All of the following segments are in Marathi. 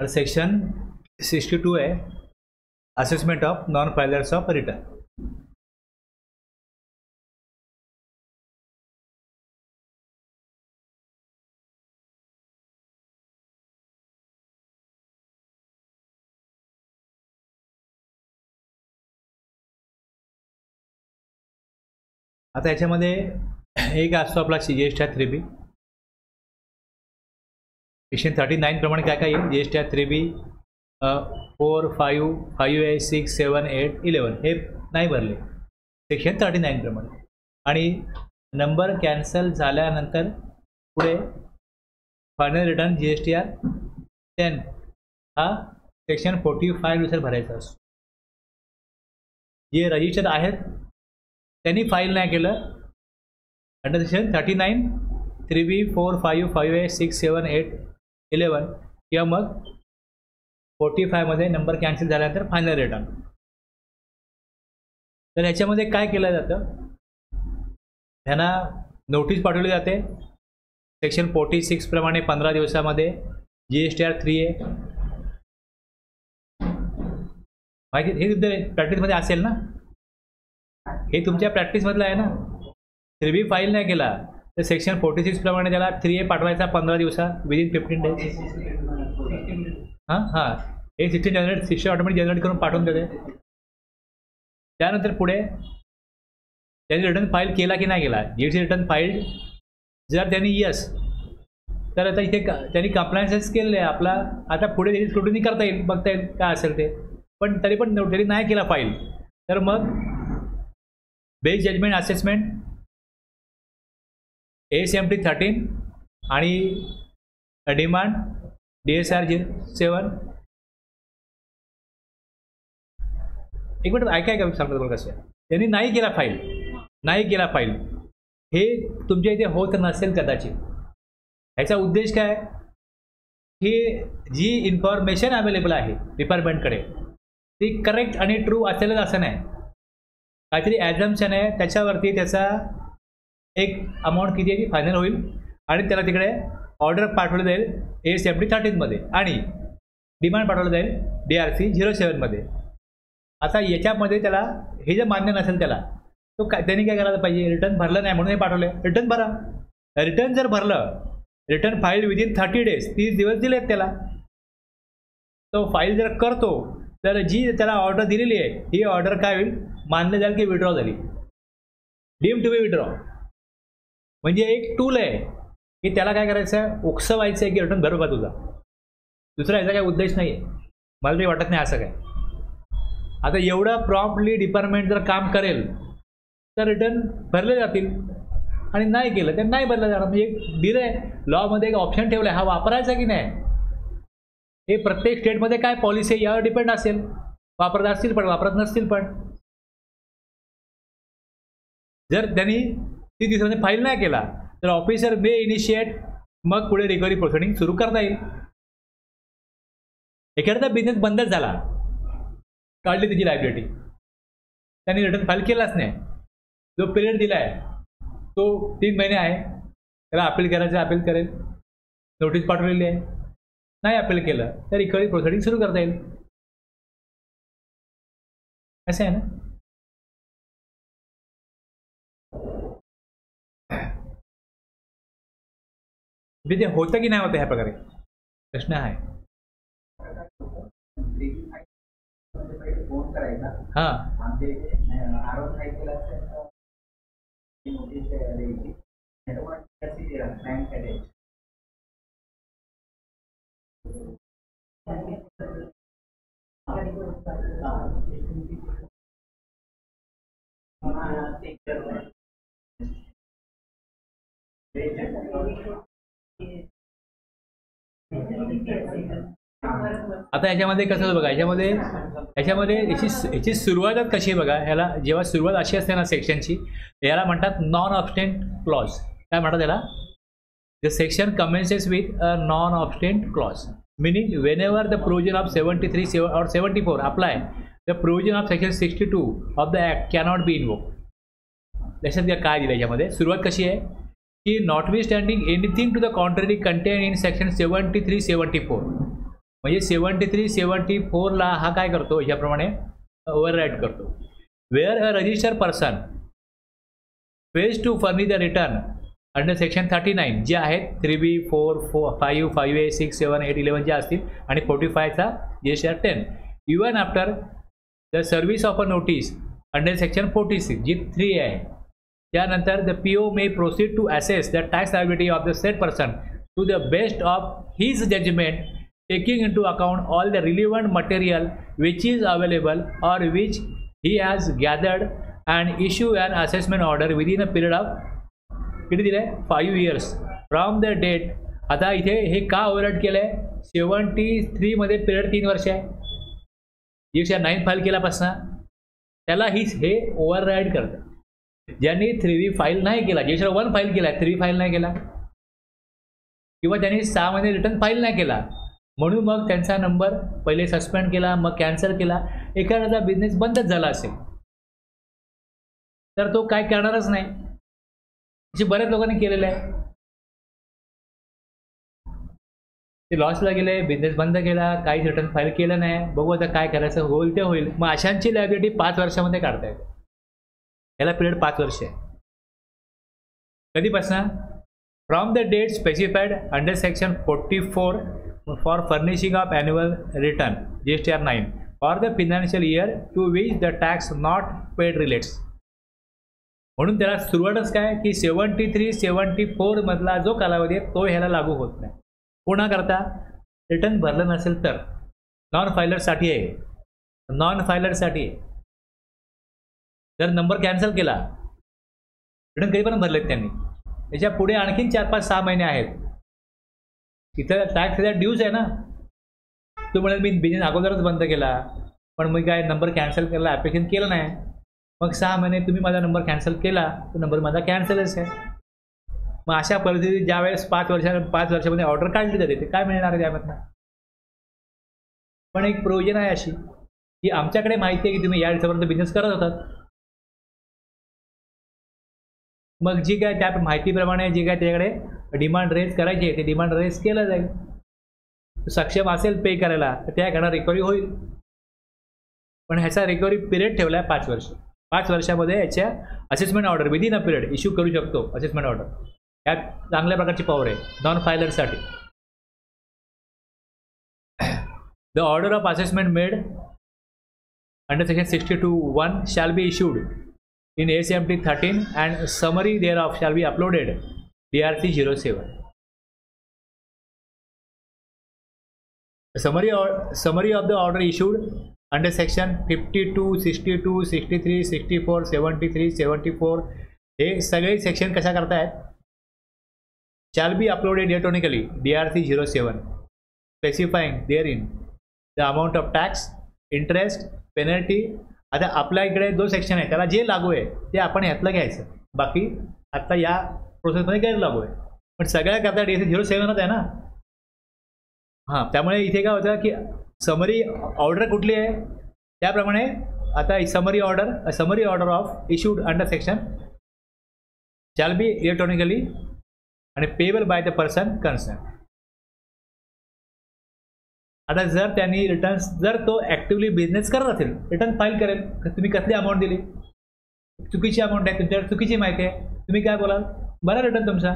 और सेक्शन 62 है assessment of non filers of return. आता याच्यामध्ये एक असतो आपला GSTR 3B. सेक्शन 39 प्रमाणे काय काय येईल GSTR 3B 4, 5, 5A, 6, 7, 8, 11 हे नाही भरले सेक्शन 39 प्रमाणे. आणि नंबर कॅन्सल झाल्यानंतर पुढे फायनल रिटर्न GSTR 10 हा सेक्शन 45 नुसार भरायचा असतो. जे रजिस्टर आहेत त्यांनी फाईल नाही केलं अंडर सेक्शन 39 3B 4, 5, 5A, 6, 7, 8, 11 किंवा मग 45 मध्ये नंबर कॅन्सल झाल्यानंतर फायनल रिटर्न. तर याच्यामध्ये काय केलं जातं, त्यांना नोटीस पाठवली जाते सेक्शन 46 प्रमाणे 15 दिवसामध्ये GSTR 3A. माहिती हे तुमच्या प्रॅक्टिसमध्ये असेल ना, हे तुमच्या प्रॅक्टिसमधलं आहे ना. 3B फाईल नाही केला तर सेक्शन 46 प्रमाणे त्याला 3A पाठवायचा 15 दिवसात विदिन 15 डेज. हां हे सिस्टम ऑटोमॅटिक जनरेट करून पाठवून देते. त्यानंतर पुढे त्यांनी रिटर्न फाईल केला की नाही केला. GST रिटर्न फाईल जर त्यांनी यस तर आता इथे त्यांनी कंप्लायन्सेस केलेले आहे आपला. आता पुढे त्याची स्क्रुटिनी करता येईल, बघता येईल काय असेल ते. पण तरी पण त्यांनी नाही केला फाईल तर मग बेस जजमेंट असेसमेंट ASMT 13 आणि डिमांड DSR 07. एक मिनिट ऐकाय का सांगतो तुम्हाला कसं आहे. त्यांनी नाही केला फाईल हे तुमच्या इथे होत नसेल कदाचित. ह्याचा उद्देश काय, की जी इन्फॉर्मेशन अवेलेबल आहे डिपार्टमेंटकडे ती करेक्ट आणि ट्रू असेलच असं नाही. काहीतरी ॲझम्पशन आहे, त्याच्यावरती त्याचा एक अमाऊंट किती आहे ती फायनल होईल आणि त्याला तिकडे ऑर्डर पाठवलं जाईल ASMT 13 मध्ये आणि डिमांड पाठवलं जाईल DRC 07 मध्ये. आता याच्यामध्ये त्याला हे जे मान्य नसेल त्याला तो त्यांनी काय करायला पाहिजे, रिटर्न भरलं नाही म्हणून हे पाठवले, रिटर्न भरा. रिटर्न जर भरलं, रिटर्न फाईल विदिन 30 डेज 30 दिवस दिलेत त्याला, तो फाईल जर करतो तर जी त्याला ऑर्डर दिलेली आहे ही ऑर्डर काय होईल, मानलं जाईल की विड्रॉ झाली, डीम टू बी विड्रॉ. म्हणजे एक टूल आहे की त्याला काय करायचं आहे, उकसवायचं आहे की रिटर्न भर बा तुझा. दुसरा याचा काही उद्देश नाही आहे, मला तरी वाटत नाही असं काय. आता एवढं प्रॉम्प्टली डिपार्टमेंट जर काम करेल तर रिटर्न भरले जातील आणि नाही केलं तर नाही भरलं जाणार. म्हणजे दिलं आहे लॉमध्ये एक ऑप्शन ठेवलं आहे, हा वापरायचा की नाही हे प्रत्येक स्टेटमध्ये काय पॉलिसी आहे यावर डिपेंड असेल. वापरत असतील पण वापरत नसतील पण. जर त्यांनी 30 दिवसामध्ये फाईल नाही केला तर ऑफिसर मे इनिशिएट, मग पुढे रिकव्हरी प्रोसिडिंग सुरू करता येईल. एखादा बिझनेस बंदच झाला, काढली त्याची लायबिलिटी, त्यांनी रिटर्न फाईल केलाच नाही, जो पिरियड दिला आहे तो 3 महिने आहे, त्याला अपील करायचं अपील करेल, नोटीस पाठवलेली आहे, नाही अपील केलं तर रिकव्हरी प्रोसिडिंग सुरू करता येईल. असं आहे ना. ते होतं की नाही होतं ह्या प्रकारे प्रश्न आहे. हां आता याच्यामध्ये कसं बघा, याच्यामध्ये याची सुरुवातच कशी आहे बघा. ह्याला जेव्हा सुरुवात अशी असते ना सेक्शनची, याला म्हणतात नॉन ऑब्स्टेंट क्लॉज. काय म्हणतात याला, the section commences with a non obstante clause, meaning whenever the provision of 73 or 74 apply, the provision of section 62 of the act cannot be invoked. लक्षात घ्या काय दिलं याच्यामध्ये. सुरुवात कशी आहे की notwithstanding anything to the contrary contain in section 73, 74 म्हणजे 73 74ला हा काय करतो, याप्रमाणे ओव्हरराईड करतो. Where a registered person fails to furnish the return under section 39 जे आहेत 3B 4 5 5A 6 7 8 11 जे असतील आणि 45चा GSTR 10 even after the service of a notice under section 46 जी 3A आहे. त्यानंतर the PO may proceed to assess the tax liability of the said person to the best of his judgement taking into account all the relevant material which is available or which he has gathered and issue an assessment order within a period of किती दिलं आहे 5 years फ्रॉम द डेट. आता इथे हे का ओव्हरराईड केलं आहे, 73 मध्ये पिरियड 3 वर्ष आहे, GSTR 9 फाईल केल्यापासून त्याला हे ओव्हरराईड करतं. ज्यांनी 3B फाईल नाही केला, GSTR 1 फाईल केला, 3B फाईल नाही केला, किंवा त्यांनी 6 महिने रिटर्न फाईल नाही केला, म्हणून मग त्यांचा नंबर पहिले सस्पेंड केला, मग कॅन्सल केला, एखाद्याचा बिझनेस बंदच झाला असेल तर तो काय करणारच नाही. जे बऱ्याच लोकांनी केलेलं आहे, ते लॉसला गेले, बिझनेस बंद केला, काहीच रिटर्न फाईल केलं नाही, बघू आता काय करायचं, होईल ते होईल. मग अशांची लायबिलिटी 5 वर्षामध्ये काढता येते. याला पिरियड 5 वर्ष आहे. कधीपासून, from the date specified under section 44 for furnishing of annual return GSTR 9 for the financial year to which the tax not paid relates. म्हणून त्याला सुरुवातच काय की 73 74 मधला जो कालावधी आहे तो ह्याला लागू होत नाही. पुन्हा करता रिटर्न भरलं नसेल तर नॉन फायलरसाठी आहे, नॉन फायलरसाठी जर नंबर कॅन्सल केला, रिटर्न कधी पण भरलेत त्यांनी, त्याच्या पुढे आणखीन 4 5 6 महिने आहेत, तिथं टॅक्स त्याचा ड्यूज आहे ना. तो म्हणेल मी बिझनेस अगोदरच बंद केला, पण मी काय नंबर कॅन्सल केला, ॲप्लिकेशन केलं नाही, मग 6 महिने तुम्ही माझा नंबर कॅन्सल केला, तो नंबर माझा कॅन्सलच आहे. मग अशा परिस्थितीत ज्यावेळेस 5 वर्षामध्ये ऑर्डर काढली जाते ते काय मिळणार आहे त्यामधनं. पण एक प्रोविजन आहे अशी की आमच्याकडे माहिती आहे की तुम्ही या दिवसापर्यंत बिझनेस करत होतात, मग जी काय त्या माहितीप्रमाणे जे काय त्याच्याकडे डिमांड रेज करायची आहे ते डिमांड रेज केलं जाईल. सक्षम असेल पे करायला तर त्याकडे रिकव्हरी होईल. पण ह्याचा रिकव्हरी पिरियड ठेवला आहे 5 वर्ष. 5 वर्षामध्ये याच्या assessment order within a period issue करू शकतो. असेसमेंट ऑर्डर यात चांगल्या प्रकारची पॉवर आहे नॉन फायलरसाठी. The order of assessment made under section 62(1) shall be issued in ASMT 13 and summary thereof shall be uploaded DRC 07. Summary of the order issued under section 52, 62, 63, 64, 73, 74 हे सगळे सेक्शन कशा करतायत, shall be uploaded electronically DRC 07 specifying therein the amount of tax, interest, penalty. आता आपल्या इकडे जो सेक्शन आहे त्याला जे लागू आहे ते आपण यातलं घ्यायचं, बाकी आता या प्रोसेसमध्ये गैर लागू आहे, पण सगळ्या करता DRC 07च आहे ना. हां, त्यामुळे इथे काय होतं की समरी ऑर्डर कुठली आहे त्याप्रमाणे आता summary order of issued under section shall be electronically आणि payable by the person concern. आता जर त्यांनी रिटर्न्स जर तो ॲक्टिव्हली बिझनेस करत असेल रिटर्न फाईल करेल. तुम्ही कसली अमाऊंट दिली, चुकीची अमाऊंट आहे, तुमच्याकडे चुकीची माहिती आहे, तुम्ही काय बोलाल, बरा रिटर्न तुमचा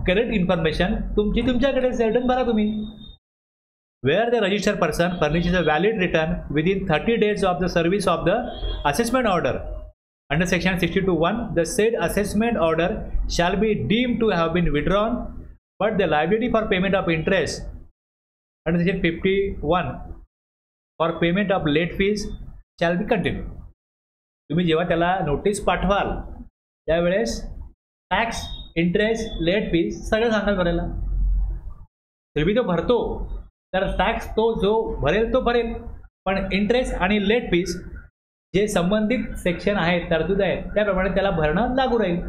करेक्ट इन्फॉर्मेशन तुमची तुमच्याकडे रिटर्न भरा तुम्ही. Where the registered person furnishes a valid return within 30 days of the service of the assessment order under section 62(1), the said assessment order shall be deemed to have been withdrawn, but the liability for payment of interest under section 51 for payment of late fees shall be continued. तुम्ही जेव्हा त्याला नोटीस पाठवाल त्यावेळेस टॅक्स, इंटरेस्ट, लेट फीज सगळं सांगाल भरायला. तरी तो भरतो तर टॅक्स तो जो भरेल तो भरेल, पण इंटरेस्ट आणि लेट फीस जे संबंधित सेक्शन आहेत, तरतूद आहेत, त्याप्रमाणे त्याला भरणं लागू राहील.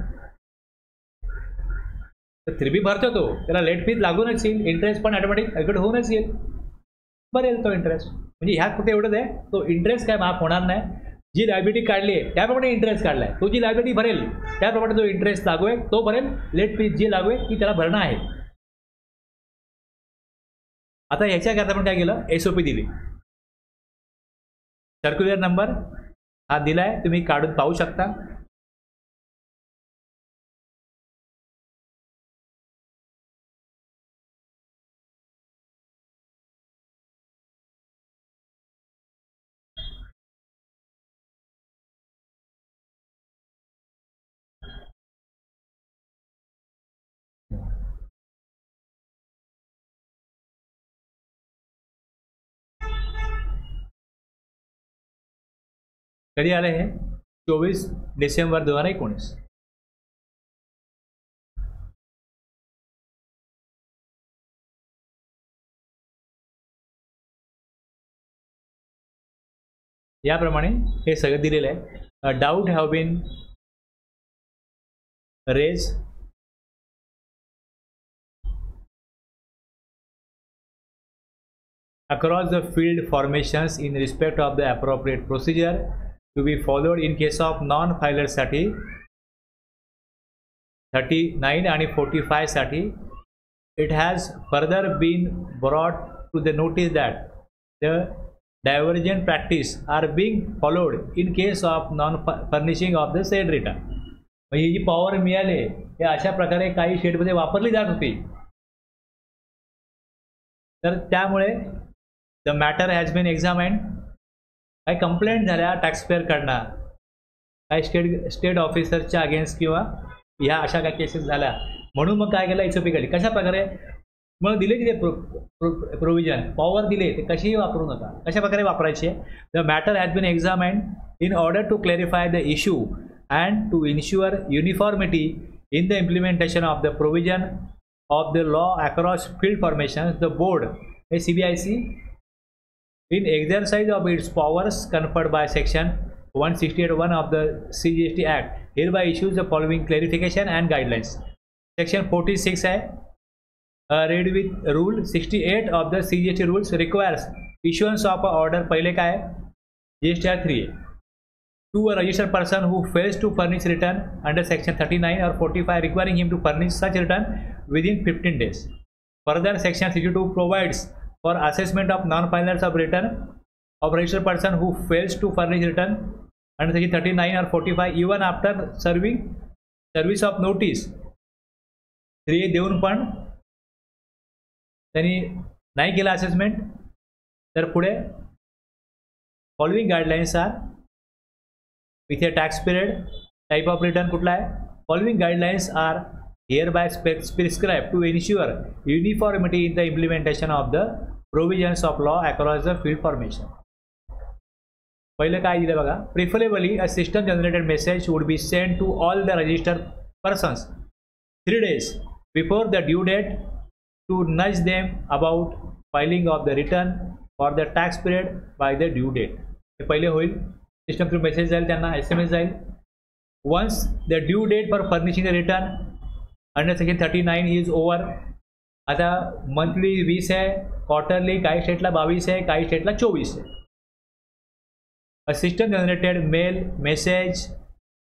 तर 3B भरतो तो, त्याला लेट फीज लागूनच येईल, इंटरेस्ट पण ऑटोमॅटिक अगड होऊनच येईल, भरेल तो इंटरेस्ट. म्हणजे ह्यात फक्त एवढंच आहे, तो इंटरेस्ट काय माफ होणार नाही. जी लायबिलिटी काढली आहे त्याप्रमाणे इंटरेस्ट काढला आहे, तो जी लायबिलिटी भरेल त्याप्रमाणे जो इंटरेस्ट लागू आहे तो भरेल, लेट फीज जी लागू आहे ती त्याला भरणं आहे. आता ह्याच्याकरता आपण काय केलं, SOP दिली. सर्क्युलर नंबर हा दिलाय, तुम्ही काढून पाहू शकता. कधी आलं हे, 24 डिसेंबर 2019. याप्रमाणे हे सगळं दिलेलं आहे. Doubt have been raise across the field formations in respect of the appropriate procedure to be followed in case of non-filer साठी 39 आणि 45 साठी. It has further been brought to the notice that the divergent practice are being followed in case of non-furnishing of the said return. म्हणजे जी पॉवर मिळाली हे अशा प्रकारे काही शेडमध्ये वापरली जात होती. तर त्यामुळे द मॅटर हॅज बीन एक्झामाइंड. काही कंप्लेंट झाल्या टॅक्सपेअरकडनं, काही स्टेट ऑफिसरच्या अगेन्स्ट किंवा ह्या अशा काही केसेस झाल्या, म्हणून मग काय केलं, SOP काढली. कशा प्रकारे म्हणून दिले तिथे प्रोव्हिजन, पॉवर दिले ते कशीही वापरू नका, कशा प्रकारे वापरायचे. The matter has been examined in order to clarify the issue and to ensure uniformity in the implementation of the provision of the law across field formations. The board CBIC in exercise of its powers conferred by section 168(1) of the CGST Act hereby issues the following clarification and guidelines. Section 46 है, read with rule 68 of the CGST rules requires issuance of a order. पहले का है GSTR 3 to a registered person who fails to furnish return under section 39 or 45 requiring him to furnish such return within 15 days. Further, section 62 provides for assessment of non-filers of return of registered person who fails to furnish return under section 39 or 45 even after serving service of notice. 3 देऊन पण त्यांनी नाही केला असेसमेंट, तर पुढे following guidelines are with a tax period. Type of return कुठला आहे, following guidelines are hereby prescribed to ensure uniformity in the implementation of the provisions of law across the field formation. पहिले काय दिलं बघा, preferably a system generated message would be sent to all the registered persons 3 days before the due date to nudge them about filing of the return for the tax period by the due date. हे पहिले होईल, सिस्टम थ्रू मेसेज जाईल त्यांना, SMS जाईल. Once the due date for furnishing the return under section 39 is over. आता मंथली 20 आहे, क्वार्टरली काही स्टेटला 22 आहे, काही स्टेटला 24 आहे. A system generated mail message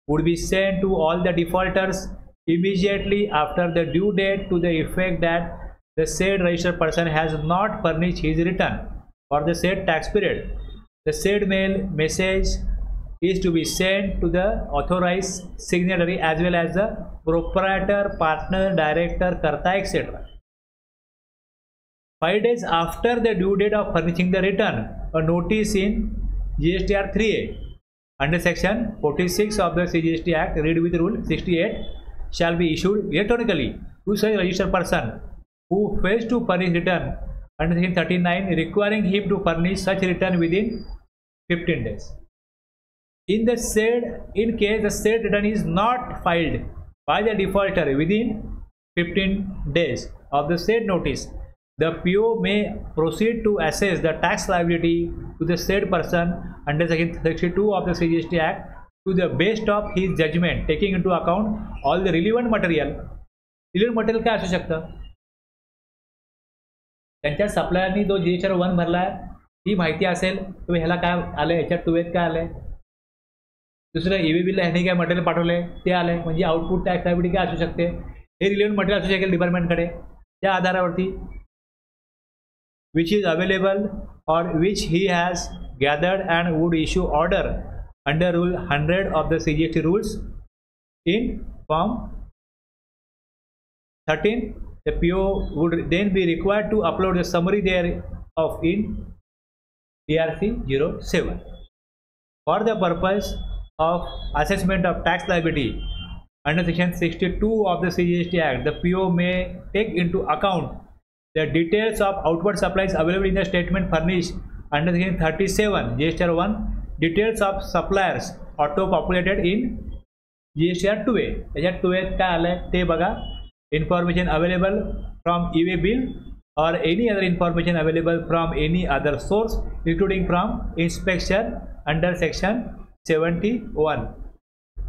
would be send to all the defaulters immediately after the due date to the effect that the said registered person has not furnished his return for the said tax period. The said mail message is to be sent to the authorized signatory as well as the proprietor, partner, director, karta, etc. 5 days after the due date of furnishing the return, a notice in GSTR 3A under section 46 of the CGST Act, read with rule 68, shall be issued electronically to such registered person who fails to furnish return under section 39, requiring him to furnish such return within 15 days. In case the said return is not filed by the defaulter within 15 days of the said notice, the PO may proceed to assess the tax liability to the said person under section 62 of the CGST Act to the best of his judgment, taking into account all the relevant material. Relevant material काय असू शकतं, त्यांच्या सप्लायरनी जो GSTR 1 भरला आहे ती माहिती असेल, तुम्ही ह्याला काय आलं, ह्याच्यात 2 काय आलंय, दुसरं EVBला ह्याने काय मटेरियल पाठवले ते आले, म्हणजे आउटपुट टॅक्स लायबिलिटी काय असू शकते, हे रिलेव्हंट मटेरियल असू शकेल डिपार्टमेंटकडे. त्या आधारावरती which is available or which he has gathered and would issue order under Rule 100 of the CGST rules. In Form 13, the PO would then be required to upload the summary thereof in DRC 07. For the purpose of assessment of tax liability under Section 62 of the CGST Act, the PO may take into account the details of outward supplies available in the statement furnished under Section 37 GSTR 1, details of suppliers auto-populated in GSTR 2A. त्याच्यात 2A काय आलंय ते बघा. Information available from e-way bill or any other information available from any other source, including from inspection under Section 71.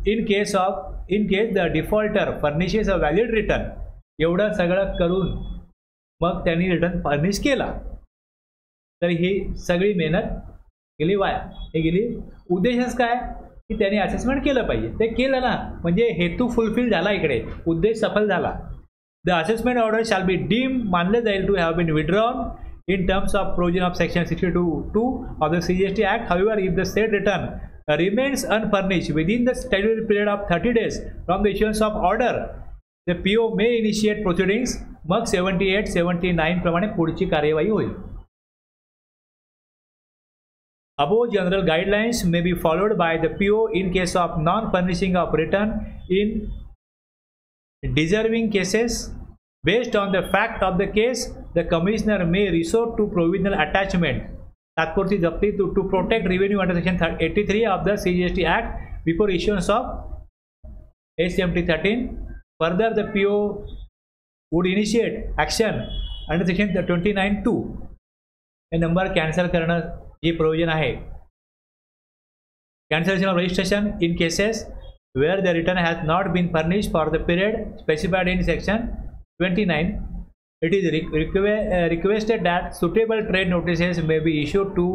In case the defaulter furnishes a valid return, एवढं सगळं करून मग त्यांनी रिटर्न फर्निश केला तर ही सगळी मेहनत गेली वाया. हे गेली. उद्देशच काय की त्यांनी असेसमेंट केलं पाहिजे. ते केलं ना म्हणजे हेतू फुलफिल झाला, इकडे उद्देश सफल झाला. The assessment order shall be deem मानले जाईल to have been withdrawn in terms of provision of Section 62(2) of the CGST Act. However, if the said return remains unfurnished within the statutory period of 30 days from the issuance of order, the PO may initiate proceedings. मग 78-79 प्रमाणे पुढची कार्यवाही होईल. Above general guidelines may be followed by the PO in case of non-furnishing of return in deserving cases. Based on the fact of the case, the commissioner may resort to provisional attachment, तात्पुरती जप्ती, to protect revenue under Section 83 of the CGST Act before issuance of ACMT 13. Further, the PO would initiate action under Section 29(2). हे नंबर कॅन्सल करणं जी प्रोविजन आहे. Cancellation of registration in cases where the return has not been furnished for the period specified in Section 29. It is requested that suitable trade notices may be issued to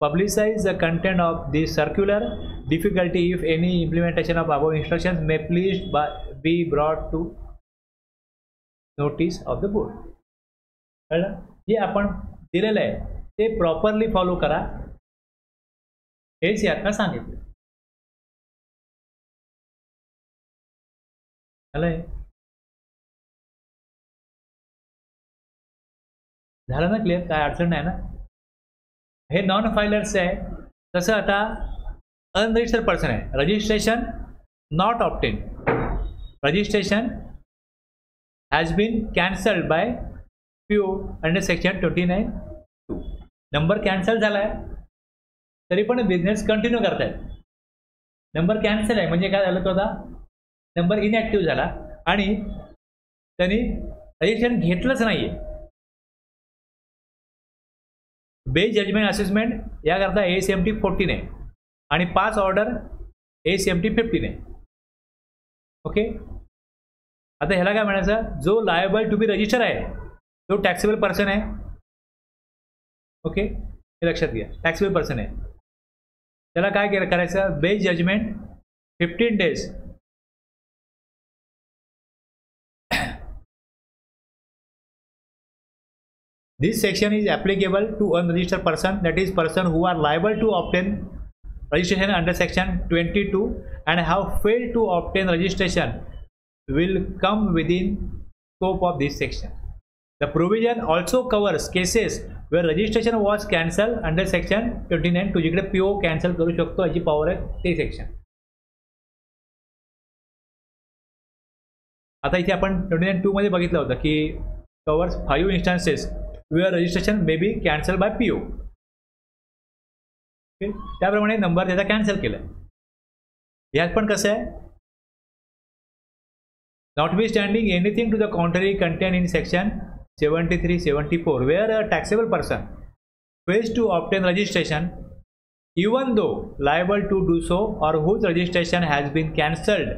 publicize the content of this circular. Difficulty, if any, implementation of above instructions may please be brought to notice of the board. जे आपण दिलेलं आहे ते प्रॉपरली फॉलो करा, हेच यातनं सांगितलं. झालं ना क्लिअर? काय अडचण नाही ना? हे नॉन फायलर्स आहे. तसं आता अनरजिस्टर्ड पर्सन आहे. Registration not obtain, registration has been cancelled by PO under Section 29(2). Number cancel झाला आहे तरी पण बिझनेस कंटिन्यू करतायत. नंबर कॅन्सल आहे म्हणजे काय झालं, तो आता नंबर इनॅक्टिव्ह झाला आणि त्यांनी रजिस्ट्रेशन घेतलंच नाही आहे. बेस जजमेंट असेसमेंट याकरता ACMT 14 आहे आणि 5 ऑर्डर ACMT 15 आहे. ओके, आता ह्याला काय म्हणायचं, जो लायबल टू बी रजिस्टर आहे तो टॅक्सेबल पर्सन आहे. ओके, हे लक्षात घ्या, टॅक्सेबल पर्सन आहे. त्याला काय करायचं, base judgement 15 days This section is applicable to unregistered person, that is person who are liable to obtain registration under Section 22 and have failed to obtain registration will come within scope of this section. The provision also covers cases where registration was cancelled under Section 29. तुझीकडे PO cancel करू शकतो याची पॉवर आहे ते सेक्शन. आता इथे आपण 29(2) मध्ये बघितलं होतं की covers 5 instances where registration may be cancelled by PO. त्याप्रमाणे नंबर त्याचा कॅन्सल केला. यात पण कसं आहे, notwithstanding anything to the contrary contained in Section 73-74, where a taxable person fails to obtain registration even though liable to do so or whose registration has been cancelled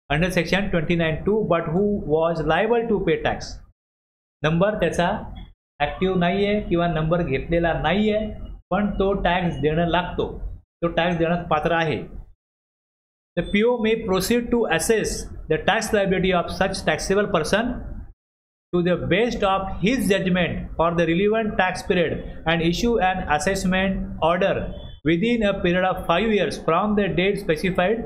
under Section 29(2) but who was liable to pay tax. Number त्याचा ॲक्टिव्ह नाही आहे किंवा नंबर घेतलेला नाही आहे पण तो टॅक्स देणं लागतो, तो टॅक्स देण्यास पात्र आहे. The PO may proceed to assess the tax liability of such taxable person to the best of his judgment for the relevant tax period and issue an assessment order within a period of 5 years from the date specified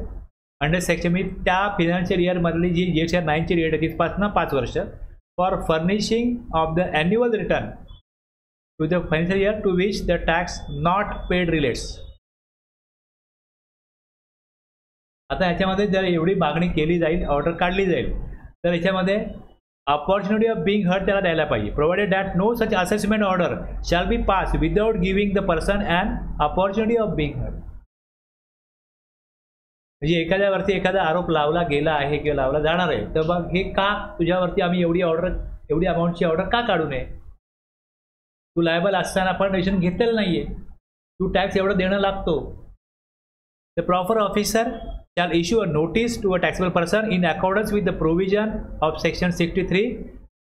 under section. मी त्या फिनान्शियल इयर मधली जी जे 9ची डेट आहे तिथपासून 5 वर्ष for furnishing of the annual return to the financial year to which the tax not paid relates. आता याच्यामध्ये जर एवढी मागणी केली जाईल, ऑर्डर काढली जाईल, तर याच्यामध्ये opportunity of being heard त्याला द्यायला पाहिजे. Provided that no such assessment order shall be pass without giving the person and opportunity of being heard. म्हणजे एखाद्यावरती एखादा आरोप लावला गेला आहे किंवा लावला जाणार आहे, तर मग हे का तुझ्यावरती आम्ही एवढी अमाऊंटची ऑर्डर का काढू नये? तू लायबल असताना पण रेशन घेतलेलं नाहीये, तू टॅक्स एवढं देणं लागतो. The proper officer shall issue a notice to a taxable person in accordance with the provision of section 63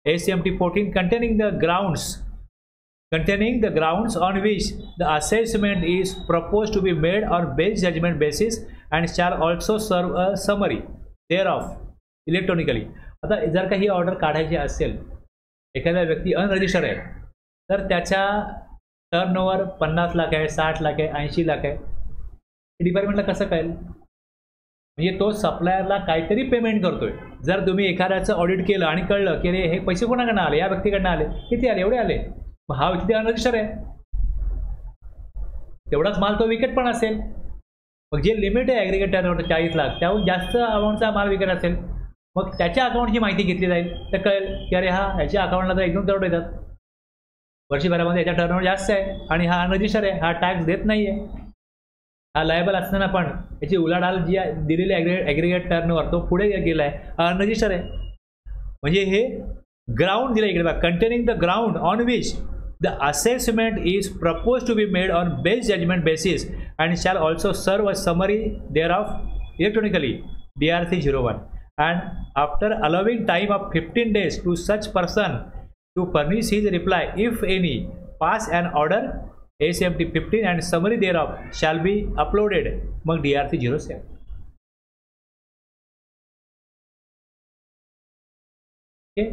ACMT 14 containing the grounds on which the assessment is proposed to be made on base judgment basis and shall also serve a summary thereof electronically. आता जर का ही ऑर्डर काढायची असेल, एखादा व्यक्ती अनरजिस्टर्ड आहे, तर त्याच्या टर्नओव्हर 50 लाख आहे, 60 लाख आहे, 80 लाख आहे, डिपार्टमेंटला कसं कळेल? म्हणजे तो सप्लायरला काहीतरी पेमेंट करतोय. जर तुम्ही एखाद्याचं ऑडिट केलं आणि कळलं की हे पैसे कोणाकडनं आले, या व्यक्तीकडनं आले, किती आले, एवढे आले, मग हा व्यक्ती अनरजिस्टर आहे, तेवढाच माल तो विकत पण असेल. मग जे लिमिट आहे ॲग्रिगेट टर्नओव्हर 40 लाख, त्याहून जास्त अमाऊंटचा माल विकत असेल, मग त्याच्या अकाउंटची माहिती घेतली जाईल, तर कळेल की अरे हा ह्याच्या अकाउंटला तर 1-2 करोड येतात वर्षभरामध्ये, याच्या टर्नओव्हर जास्त आहे आणि हा अनरजिस्टर आहे, हा टॅक्स देत नाही आहे. हा लायबल असताना पण याची उलाढाल जी दिलेली ॲग्रिगेट टर्नओव्हर तो पुढे गेला आहे, हा अनरजिस्टर आहे. म्हणजे हे ग्राउंड दिलं इकडे बघा, containing the ground on which the assessment is propose to be made on base judgement basis and shall also serve a summary thereof electronically DRC 01 and after allowing time of 15 days to such person to furnish his reply if any pass and order ACMT 15 and summary thereof shall be uploaded. मग DRC 07. ओके,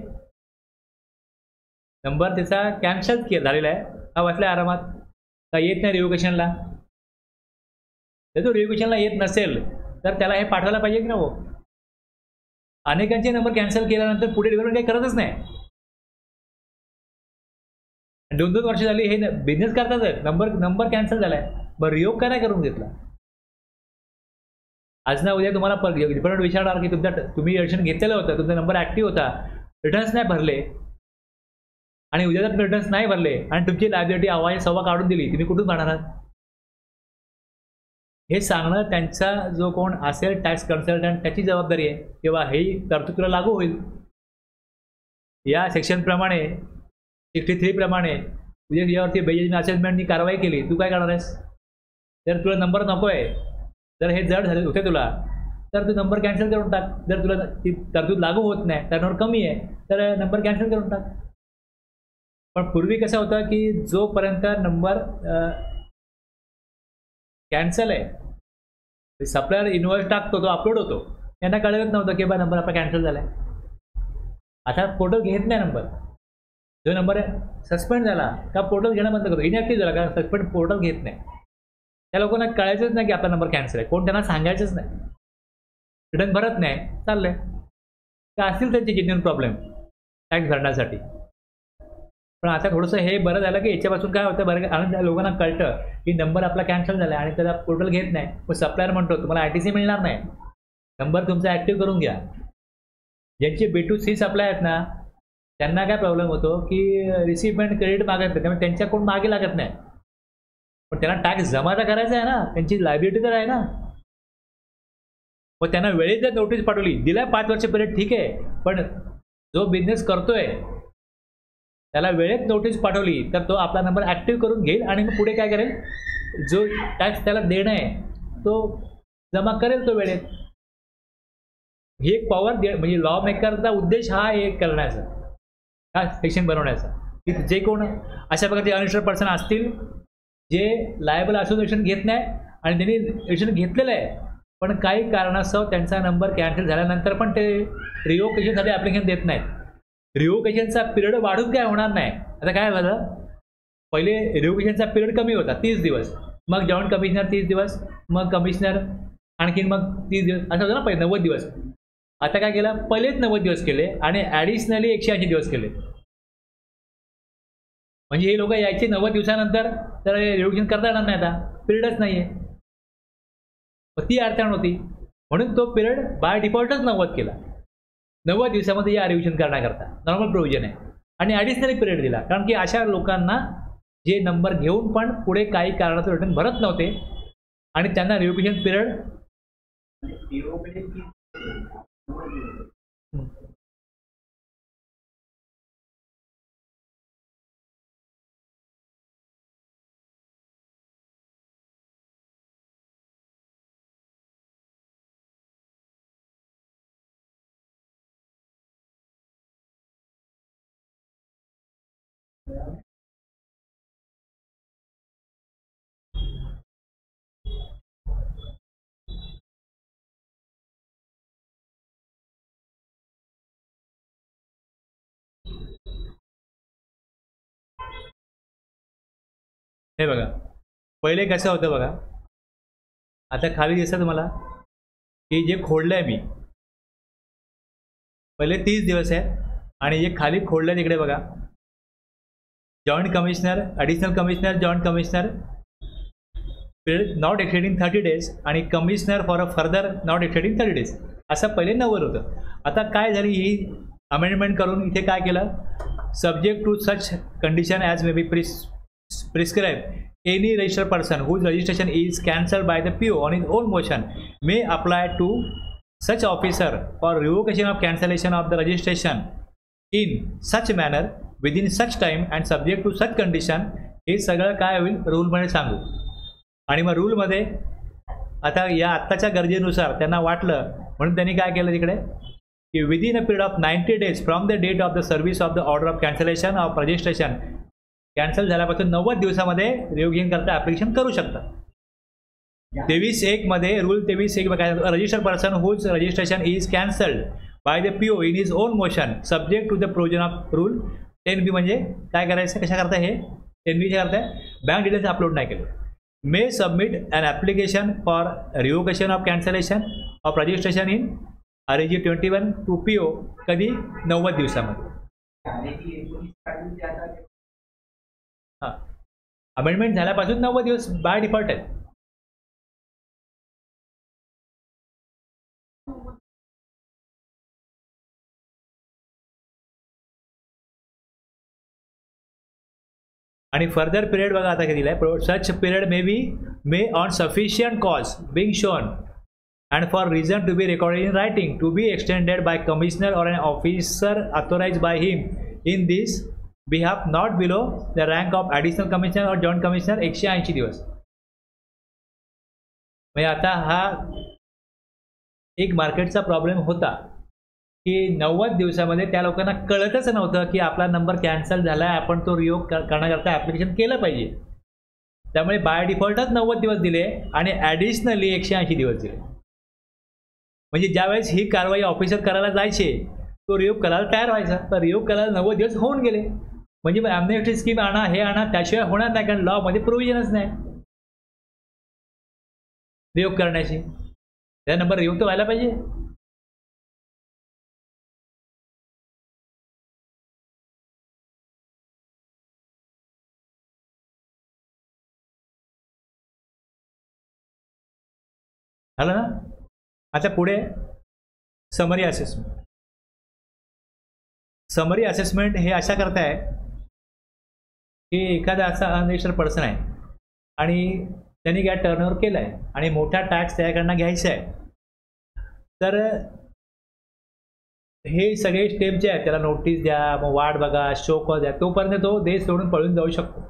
नंबर त्याचा कॅन्सल झालेला आहे, हा वाचला आरामात. का येत नाही रिव्होकेशनला? तो रिव्होकेशनला येत नसेल तर त्याला हे पाठवायला पाहिजे की ना हो. अनेकांचे नंबर कॅन्सल केल्यानंतर पुढे डेव्हलपमेंट काही करतच नाही. 2-2 वर्ष झाली हे बिझनेस करताच, नंबर कॅन्सल झालाय, बरं रियोग का नाही करून घेतला? आज ना उद्या तुम्हाला डिपार्टमेंट विचारणार की तुम्ही रिटर्न घेतलेलं होतं, तुमचा नंबर ॲक्टिव्ह होता, रिटर्न्स नाही भरले, आणि उद्या जर रिटर्न्स नाही भरले आणि तुमची लायबिलिटी आवाज सव्वा काढून दिली, तुम्ही कुठून भरणार आहात? हे सांगणं त्यांचा जो कोण असेल टॅक्स कन्सल्टंट त्याची जबाबदारी आहे, किंवा हे तरतूद तुला लागू होईल. या सेक्शनप्रमाणे 63 प्रमाणे तुझ्या यावरती बेजजमेंट असेसमेंटनी कारवाई केली, तू काय करणार आहेस? जर तुला नंबर नको आहे, जर हे जड झाले होते तुला, तर तू नंबर कॅन्सल करून टाक. जर तुला ती तरतूद लागू होत नाही, टर्नओव्हर कमी आहे, तर नंबर कॅन्सल करून टाक. पण पूर्वी कसं होतं की जोपर्यंत नंबर कॅन्सल आहे, सप्लायर इनवॉइस टाकतो, तो अपलोड होतो, यांना कळत नव्हतं की बा नंबर आपला कॅन्सल झाला आहे. आता पोर्टल घेत नाही नंबर, जो नंबर आहे सस्पेंड झाला का पोर्टल घेणं बंद करतो, इनॅक्टिव्ह झाला का सस्पेंड पोर्टल घेत नाही. त्या लोकांना कळायचंच नाही की आपला नंबर कॅन्सल आहे, कोण त्यांना सांगायचंच नाही, रिटर्न भरत नाही, चाललंय का असतील त्यांचे जेन्युइन प्रॉब्लेम टॅक्स भरण्यासाठी. पण आता थोडंसं हे बरं झालं की याच्यापासून काय होतं, बरं आणि लोकांना कळतं की नंबर आपला कॅन्सल झाला आणि त्याला पोर्टल घेत नाही, मग सप्लायर म्हणतो तुम्हाला ITC मिळणार नाही, नंबर तुमचा ॲक्टिव्ह करून घ्या. ज्यांचे B2C सप्लाय आहेत ना, त्यांना काय प्रॉब्लेम होतो की रिसिप्टमेंट क्रेडिट मागत नाही, त्यामुळे त्यांच्याकडून मागे लागत नाही. पण त्यांना टॅक्स जमा तर करायचा आहे ना, त्यांची लायबिलिटी तर आहे ना. मग त्यांना वेळेत जर नोटीस पाठवली, दिलाय 5 वर्ष पिरियड ठीक आहे, पण जो बिझनेस करतोय त्याला वेळेत नोटीस पाठवली तर तो आपला नंबर ॲक्टिव्ह करून घेईल आणि मग पुढे काय करेल, जो टॅक्स त्याला देणं आहे तो जमा करेल तो वेळेत. ही एक पॉवर म्हणजे लॉ मेकरचा उद्देश हा एक करण्याचा, हा सेक्शन बनवण्याचा, की जे कोण अशा प्रकारचे अनरजिस्टर्ड पर्सन असतील जे लायबल असोसिएशन घेत नाही आणि त्यांनी रजिस्ट्रेशन घेतलेलं आहे, पण काही कारणास्तव त्यांचा नंबर कॅन्सल झाल्यानंतर पण ते रिओकेशनसाठी ॲप्लिकेशन देत नाहीत, रिव्होकेशनचा पिरियड वाढून काय होणार नाही. आता काय झालं, पहिले रिव्होकेशनचा पिरियड कमी होता 30 दिवस, मग जॉईंट कमिशनर 30 दिवस, मग कमिशनर आणखीन मग 30 दिवस, असं होतं ना पहिले 90 दिवस. आता काय केलं, पहिलेच 90 दिवस केले आणि ॲडिशनली 180 दिवस केले. म्हणजे हे लोक यायचे 90 दिवसानंतर, तर रिव्होकेशन करता येणार नाही, आता पिरियडच नाही आहे. ती अडचण होती, म्हणून तो पिरियड बाय डिफॉल्टच 90 केला. 90 दिवसामध्ये या रिव्हिजन करण्याकरता नॉर्मल प्रोव्हिजन आहे. आणि ॲडिशनली पिरियड दिला, कारण की अशा लोकांना जे नंबर घेऊन पण पुढे काही कारणातून रिटर्न भरत नव्हते आणि त्यांना रिव्होकेशन पिरियड हे बघा, पहिले कसं होतं बघा, आता खाली दिसतं तुम्हाला की जे खोडलं आहे मी, पहिले 30 दिवस आहे आणि जे खाली खोडलं आहे तिकडे बघा, joint commissioner, additional commissioner, joint commissioner period not exceeding 30 days आणि commissioner for a further not exceeding 30 days, असं पहिले 90 होतं. आता काय झाली, ही अमेंडमेंट करून इथे काय केलं, subject to such condition as may be prescribe any registered person whose registration is cancelled by the PO on his own motion may apply to such officer for revocation of cancellation of the registration in such manner within such time and subject to such condition. हे सगळं काय होईल रूलमध्ये सांगू. आणि मग रूलमध्ये आता या आत्ताच्या गरजेनुसार त्यांना वाटलं म्हणून त्यांनी काय केलं तिकडे की within a period of 90 days from the date of the service of the order of cancellation of registration, cancel झाल्यापासून 90 दिवसामध्ये रिव्होकेशन करता ॲप्लिकेशन करू शकतात. 23(1) मध्ये रूल 23(1) बघा, registered person whose registration is cancelled by the PO in his own motion subject to the provision of rule 10B. म्हणजे काय करायचं, कशा करता, हे 10B करताय, बँक डिटेल्स अपलोड नाही केले, may submit an application for revocation of cancellation of registration in REG 21 to PO कधी 90 दिवसामध्ये. हां, अमेंडमेंट झाल्यापासून 90 दिवस बाय डिफॉल्ट आहेत. आणि फर्दर पिरियड बघा आता किती आहे, such period may on sufficient cause being shown and for reason to be recorded in writing to be extended by commissioner or an officer authorized by him in this behalf not below the rank of additional commissioner or joint commissioner 180 दिवस. म्हणजे आता हा एक मार्केटचा प्रॉब्लेम होता की 90 दिवसामध्ये त्या लोकांना कळतच नव्हतं की आपला नंबर कॅन्सल झाला आहे, आपण तो रिओक करण्याकरता ॲप्लिकेशन केलं पाहिजे. त्यामुळे बाय डिफॉल्टच 90 दिवस दिले आणि ॲडिशनली 180 दिवस दिले. म्हणजे ज्यावेळेस ही कारवाई ऑफिसर करायला जायचे, तो रिओक करायला तयार व्हायचा, तर रिओक करायला 90 दिवस होऊन गेले. म्हणजे मग ॲम्नेस्टी स्कीम आणा, हे आणा, त्याशिवाय होणार नाही, कारण लॉमध्ये प्रोव्हिजनच नाही रिओक करण्याची. त्या नंबर रिओक तर व्हायला पाहिजे. झालं ना. आता पुढे समरी असेसमेंट. समरी असेसमेंट हे अशा करताय की एखादा असा अनरजिस्टर्ड पर्सन आहे आणि त्यांनी काय टर्नओव्हर केलं आहे आणि मोठा टॅक्स त्याकडनं घ्यायचा आहे, तर हे सगळे स्टेप जे आहेत त्याला नोटीस द्या, मग वाट बघा, शो कॉज द्या, तोपर्यंत तो देश सोडून पळून जाऊ शकतो.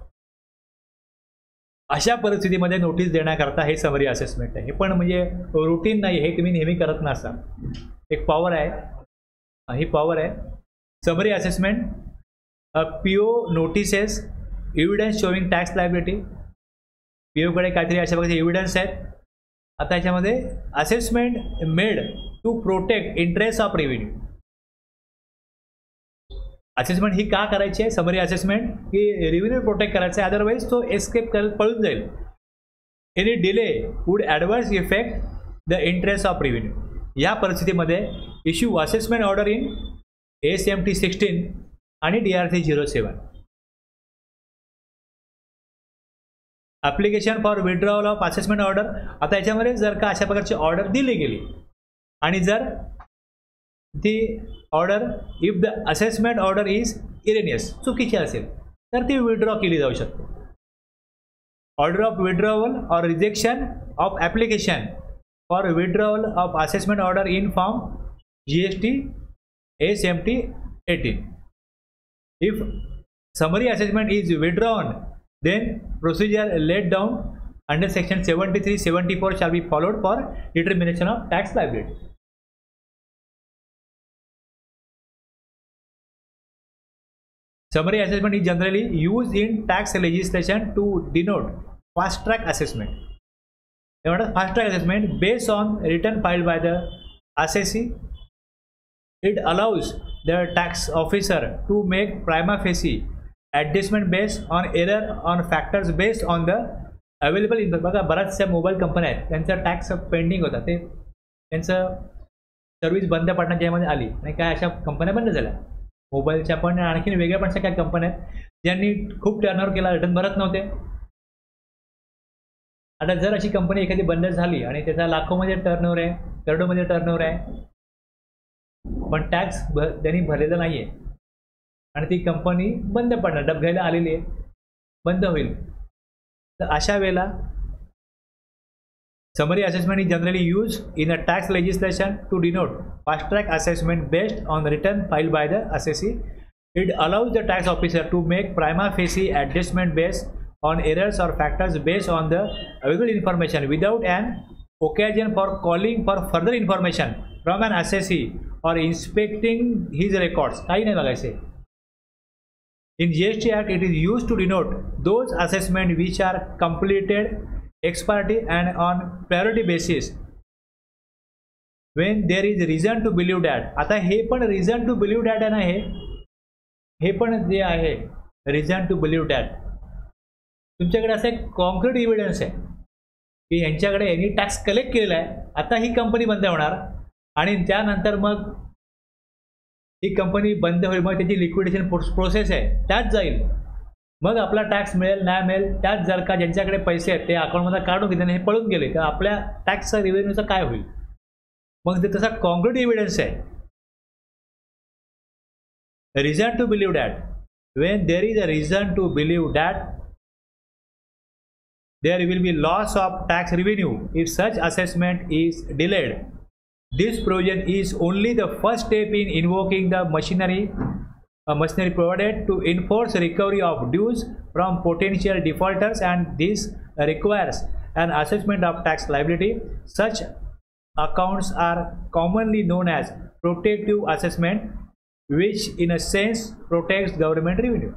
अशा परिस्थितीमध्ये नोटीस देण्याकरता हे समरी असेसमेंट आहे. हे पण म्हणजे रुटीन नाही, हे तुम्ही नेहमी करत नसा, एक पॉवर आहे, ही पॉवर आहे. Summary assessment, PO notices evidence showing tax liability. POकडे काहीतरी अशा प्रकारचे एव्हिडन्स आहेत. आता याच्यामध्ये assessment made to protect interest of revenue. Assessment ही का करायची आहे, समरी असेसमेंट, की रेव्हेन्यू प्रोटेक्ट करायचं आहे, अदरवाईज तो एस्केप पळून जाईल. Any delay would adverse effect the interest of revenue. या परिस्थितीमध्ये issue assessment order in ASMT 16 आणि DRC 07. Application for withdrawal of assessment order. आता याच्यामध्ये जर का अशा प्रकारची ऑर्डर दिली गेली आणि जर ती order if the assessment order is Irenaeus, चुकीची असेल, तर ती विड्रॉ केली जाऊ शकते. Order of withdrawal or rejection of application for withdrawal of assessment order in form GST ASMT 18. If summary assessment is withdrawn, then procedure laid down under section 73-74 shall be followed for determination of tax liability. Summary assessment is generally used in tax legislation to denote fast track assessment. Fast track assessment based on return filed by the assessee. It allows the tax officer to make prima facie adjustment based on error on factors based on the available income. बघा बऱ्याचशा मोबाईल कंपन्या आहेत, त्यांचा टॅक्स पेंडिंग होता, ते त्यांचं सर्व्हिस बंद पडण्याच्या यामध्ये आली आणि काय अशा कंपन्या बंद झाल्या मोबाईलच्या. पण आणखीन वेगळ्या पण काही कंपन्या आहेत ज्यांनी खूप टर्नओव्हर केला, रिटर्न भरत नव्हते. आता जर अशी कंपनी एखादी बंद झाली आणि त्याचा लाखोमध्ये टर्नओव्हर आहे, करोडोमध्ये टर्नओव्हर आहे, पण टॅक्स त्यांनी भरलेला नाही आहे आणि ती कंपनी बंद पडणार, डबघायला आलेली आहे, बंद होईल, तर अशा वेळेला summary assessment is generally used in a tax legislation to denote fast track assessment based on return filed by the assessee. It allows the tax officer to make prima facie adjustment based on errors or factors based on the available information without an occasion for calling for further information from an assessee or inspecting his records. काही नाही बघायचे. In GST Act, it is used to denote those assessments which are completed ex parte and on priority basis when there is reason to believe that. आता हे पण reason to believe that आहे ना, हे पण जे आहे reason to believe that, तुमच्याकडे असं एक कॉन्क्रीट एव्हिडन्स आहे की यांच्याकडे यांनी टॅक्स कलेक्ट केलेला आहे, आता ही कंपनी बंद होणार आणि त्यानंतर मग ही कंपनी बंद होईल, मग त्याची लिक्विडेशन प्रोसेस आहे त्यात जाईल, मग आपला टॅक्स मिळेल नाही मिळेल त्यात. जर का ज्यांच्याकडे पैसे आहेत ते अकाउंटमध्ये काढून घेतले हे पळून गेले तर आपल्या टॅक्सचा रेव्हेन्यूचा काय होईल. मग ते तसा कॉन्क्रीट एव्हिडन्स आहे. Reason to believe that, when there is a reason to believe that there will be loss of tax revenue if such assessment is delayed. This provision is only the first step in invoking the machinery provided to enforce recovery of dues from potential defaulters, and this requires an assessment of tax liability. Such accounts are commonly known as protective assessment, which in a sense protects government revenue.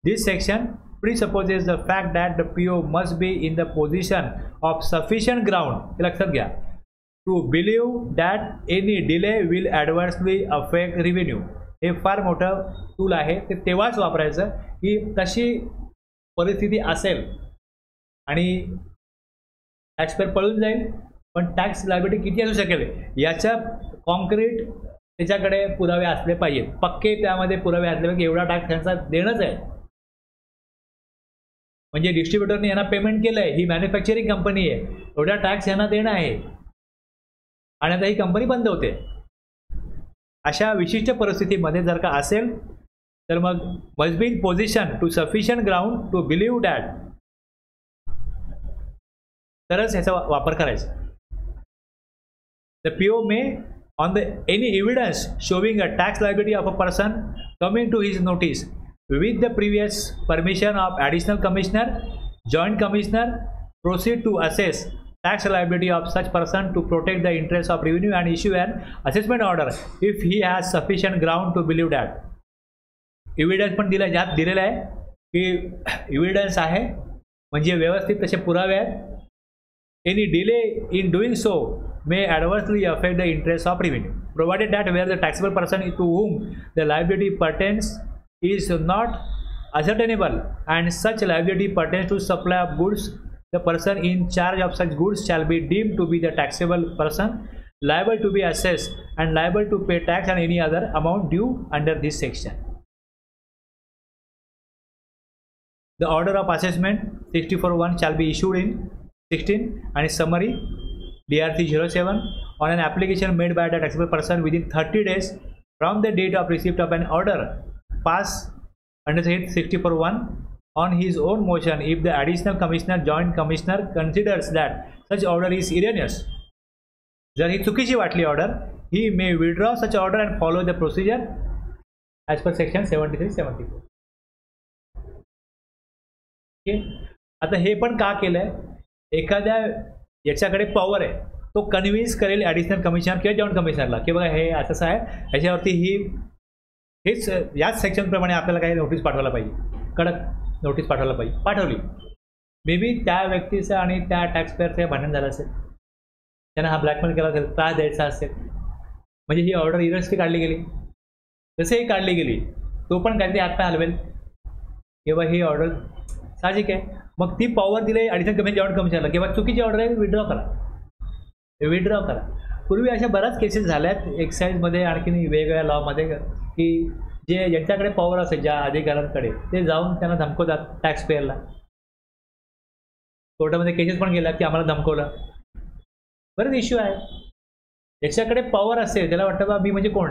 This section presupposes the fact that the PO must be in the position of sufficient ground, लक्षात घ्या, to believe that any delay will adversely affect revenue. हे फार मोठं टूल आहे, ते तेव्हाच वापरायचं की तशी परिस्थिती असेल आणि टॅक्सपेअर पळून जाईल, पण टॅक्स लायबिलिटी किती असू शकेल याच्या कॉन्क्रीट त्याच्याकडे पुरावे असले पाहिजेत, पक्के त्यामध्ये पुरावे असले पाहिजे, एवढा टॅक्स त्यांचा देणंच आहे. म्हणजे डिस्ट्रीब्युटरने यांना पेमेंट केलं आहे, ही मॅन्युफॅक्चरिंग कंपनी आहे, एवढा टॅक्स यांना देणं आहे आणि आता ही कंपनी बंद होते. अशा विशिष्ट परिस्थितीमध्ये जर का असेल तर मग must be in position to sufficient ground to believe that, तरच ह्याचा वापर करायचा. The PO may on the any evidence showing a tax liability of a person coming to his notice with the previous permission of additional commissioner, joint commissioner, proceed to assess tax liability of such person to protect the interest of revenue and issue an assessment order if he has sufficient ground to believe that. Evidence पण ज्यात दिलेला आहे की एव्हिडन्स आहे म्हणजे व्यवस्थित तसे पुरावे आहेत. Any delay in doing so may adversely affect the interest of revenue provided that where the taxable person to whom the liability pertains is not ascertainable and such liability pertains to supply of goods, the person in charge of such goods shall be deemed to be the taxable person, liable to be assessed and liable to pay tax and any other amount due under this section. The order of assessment 64(1) shall be issued in 16 and summary DRC 07 on an application made by the taxable person within 30 days from the date of receipt of an order pass under 64(1) on his own motion if the additional commissioner joint commissioner considers that such order is erroneous. जर ही चुकीची वाटली order, he may withdraw such order and follow the procedure as per section 73-74. आता हे पण का केलंय, एखाद्या याच्याकडे पॉवर आहे, तो कन्व्हिन्स करेल ॲडिशनल कमिशनर किंवा जॉईंट कमिशनरला की बघा हे असं आहे, ह्याच्यावरती हेच याच सेक्शनप्रमाणे आपल्याला काही नोटीस पाठवायला पाहिजे, कडक नोटीस पाठवायला पाहिजे. पाठवली, मे बी त्या व्यक्तीचं आणि त्या टॅक्सपेअरचं भांडण झालं असेल, त्यांना हा ब्लॅकमेल केला असेल, त्रास द्यायचा असेल, म्हणजे ही ऑर्डर इरसली काढली गेली. जसे काढली गेली तो पण काहीतरी हातपाय हलवेल किंवा ही ऑर्डर साहजिक आहे. मग ती पॉवर दिली ॲडिशनल कमिशनर जॉईंट कमिशनरला किंवा चुकीची ऑर्डर आहे, विड्रॉ करा. पूर्वी अशा बऱ्याच केसेस झाल्यात एक्साईजमध्ये आणखी वेगवेगळ्या लॉमध्ये की जे ज्यांच्याकडे पॉवर असेल, ज्या अधिकाऱ्यांकडे, ते जाऊन त्यांना धमकवतात टॅक्सपेअरला. कोर्टामध्ये केसेस पण गेल्या की आम्हाला धमकवलं. बरेच इश्यू आहे. ज्याच्याकडे पॉवर असेल त्याला वाटतं बा मी म्हणजे कोण,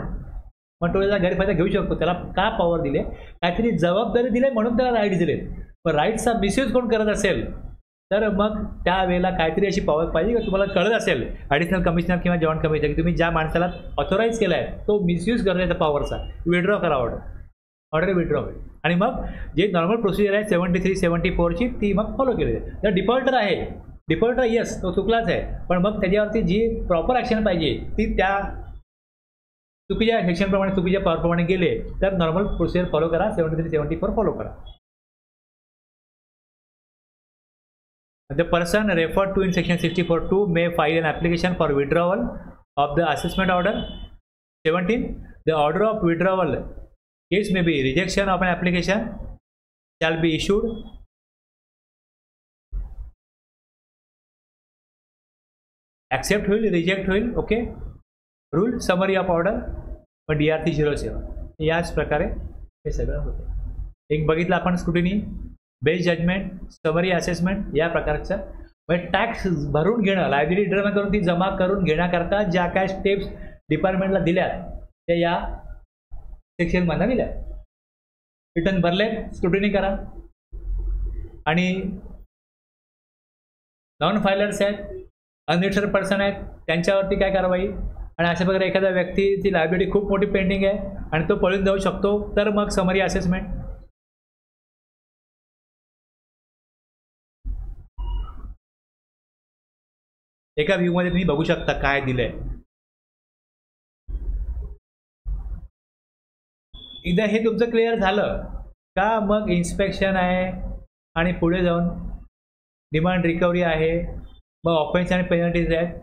मग तो त्याचा गैरफायदा घेऊ शकतो. त्याला का पॉवर दिले, काहीतरी जबाबदारी दिली म्हणून त्याला राईट्स दिले. पण राईट्सचा मिसयूज कोण करत असेल तर मग त्यावेळेला काहीतरी अशी पॉवर पाहिजे की तुम्हाला कळत असेल ॲडिशनल कमिशनर किंवा जॉईंट कमिशनर की तुम्ही ज्या माणसाला ऑथोराईज केला आहे तो मिसयूज करण्याचा पॉवरचा, विड्रॉ करा ऑर्डर विड्रॉ होईल. आणि मग जे नॉर्मल प्रोसिजर आहे 73-74ची ती मग फॉलो केली जाते. जर डिफॉल्टर येस तो चुकलाच आहे, पण मग त्याच्यावरती जी प्रॉपर ॲक्शन पाहिजे ती त्या चुकीच्या सेक्शनप्रमाणे चुकीच्या पॉवरप्रमाणे गेले तर नॉर्मल प्रोसिजर फॉलो करा, 73-74 फॉलो करा. The person referred to in section 64(2) may file an application for withdrawal of the assessment order. 17. The order of withdrawal case may be rejection of an application shall be issued. Accept होईल, reject होईल. Okay. Rule summary of order पण DRC 07 याच प्रकारे हे सगळं होतं. एक बघितलं आपण scrutiny, base judgement, summary assessment या प्रकारचं. म्हणजे टॅक्स भरून घेणं, लायबिलिटी डिटर्मिन करून ती जमा करून घेण्याकरता ज्या काय स्टेप्स डिपार्टमेंटला दिल्यात त्या या सेक्शनमधनं दिल्यात. रिटर्न भरले, स्क्रुटिनी करा. आणि नॉन फायलर्स आहेत, अनरजिस्टर्ड पर्सन आहेत, त्यांच्यावरती काय कारवाई. आणि अशा प्रकारे एखाद्या व्यक्तीची लायबिलिटी खूप मोठी पेंडिंग आहे आणि तो पळून जाऊ शकतो तर मग समरी असेसमेंट. एका व्ह्यूमध्ये तुम्ही बघू शकता काय दिलंय. एकदा हे तुमचं क्लिअर झालं का मग इन्स्पेक्शन आहे आणि पुढे जाऊन डिमांड रिकव्हरी आहे, मग ऑफेन्स आणि पेनल्टीज आहेत.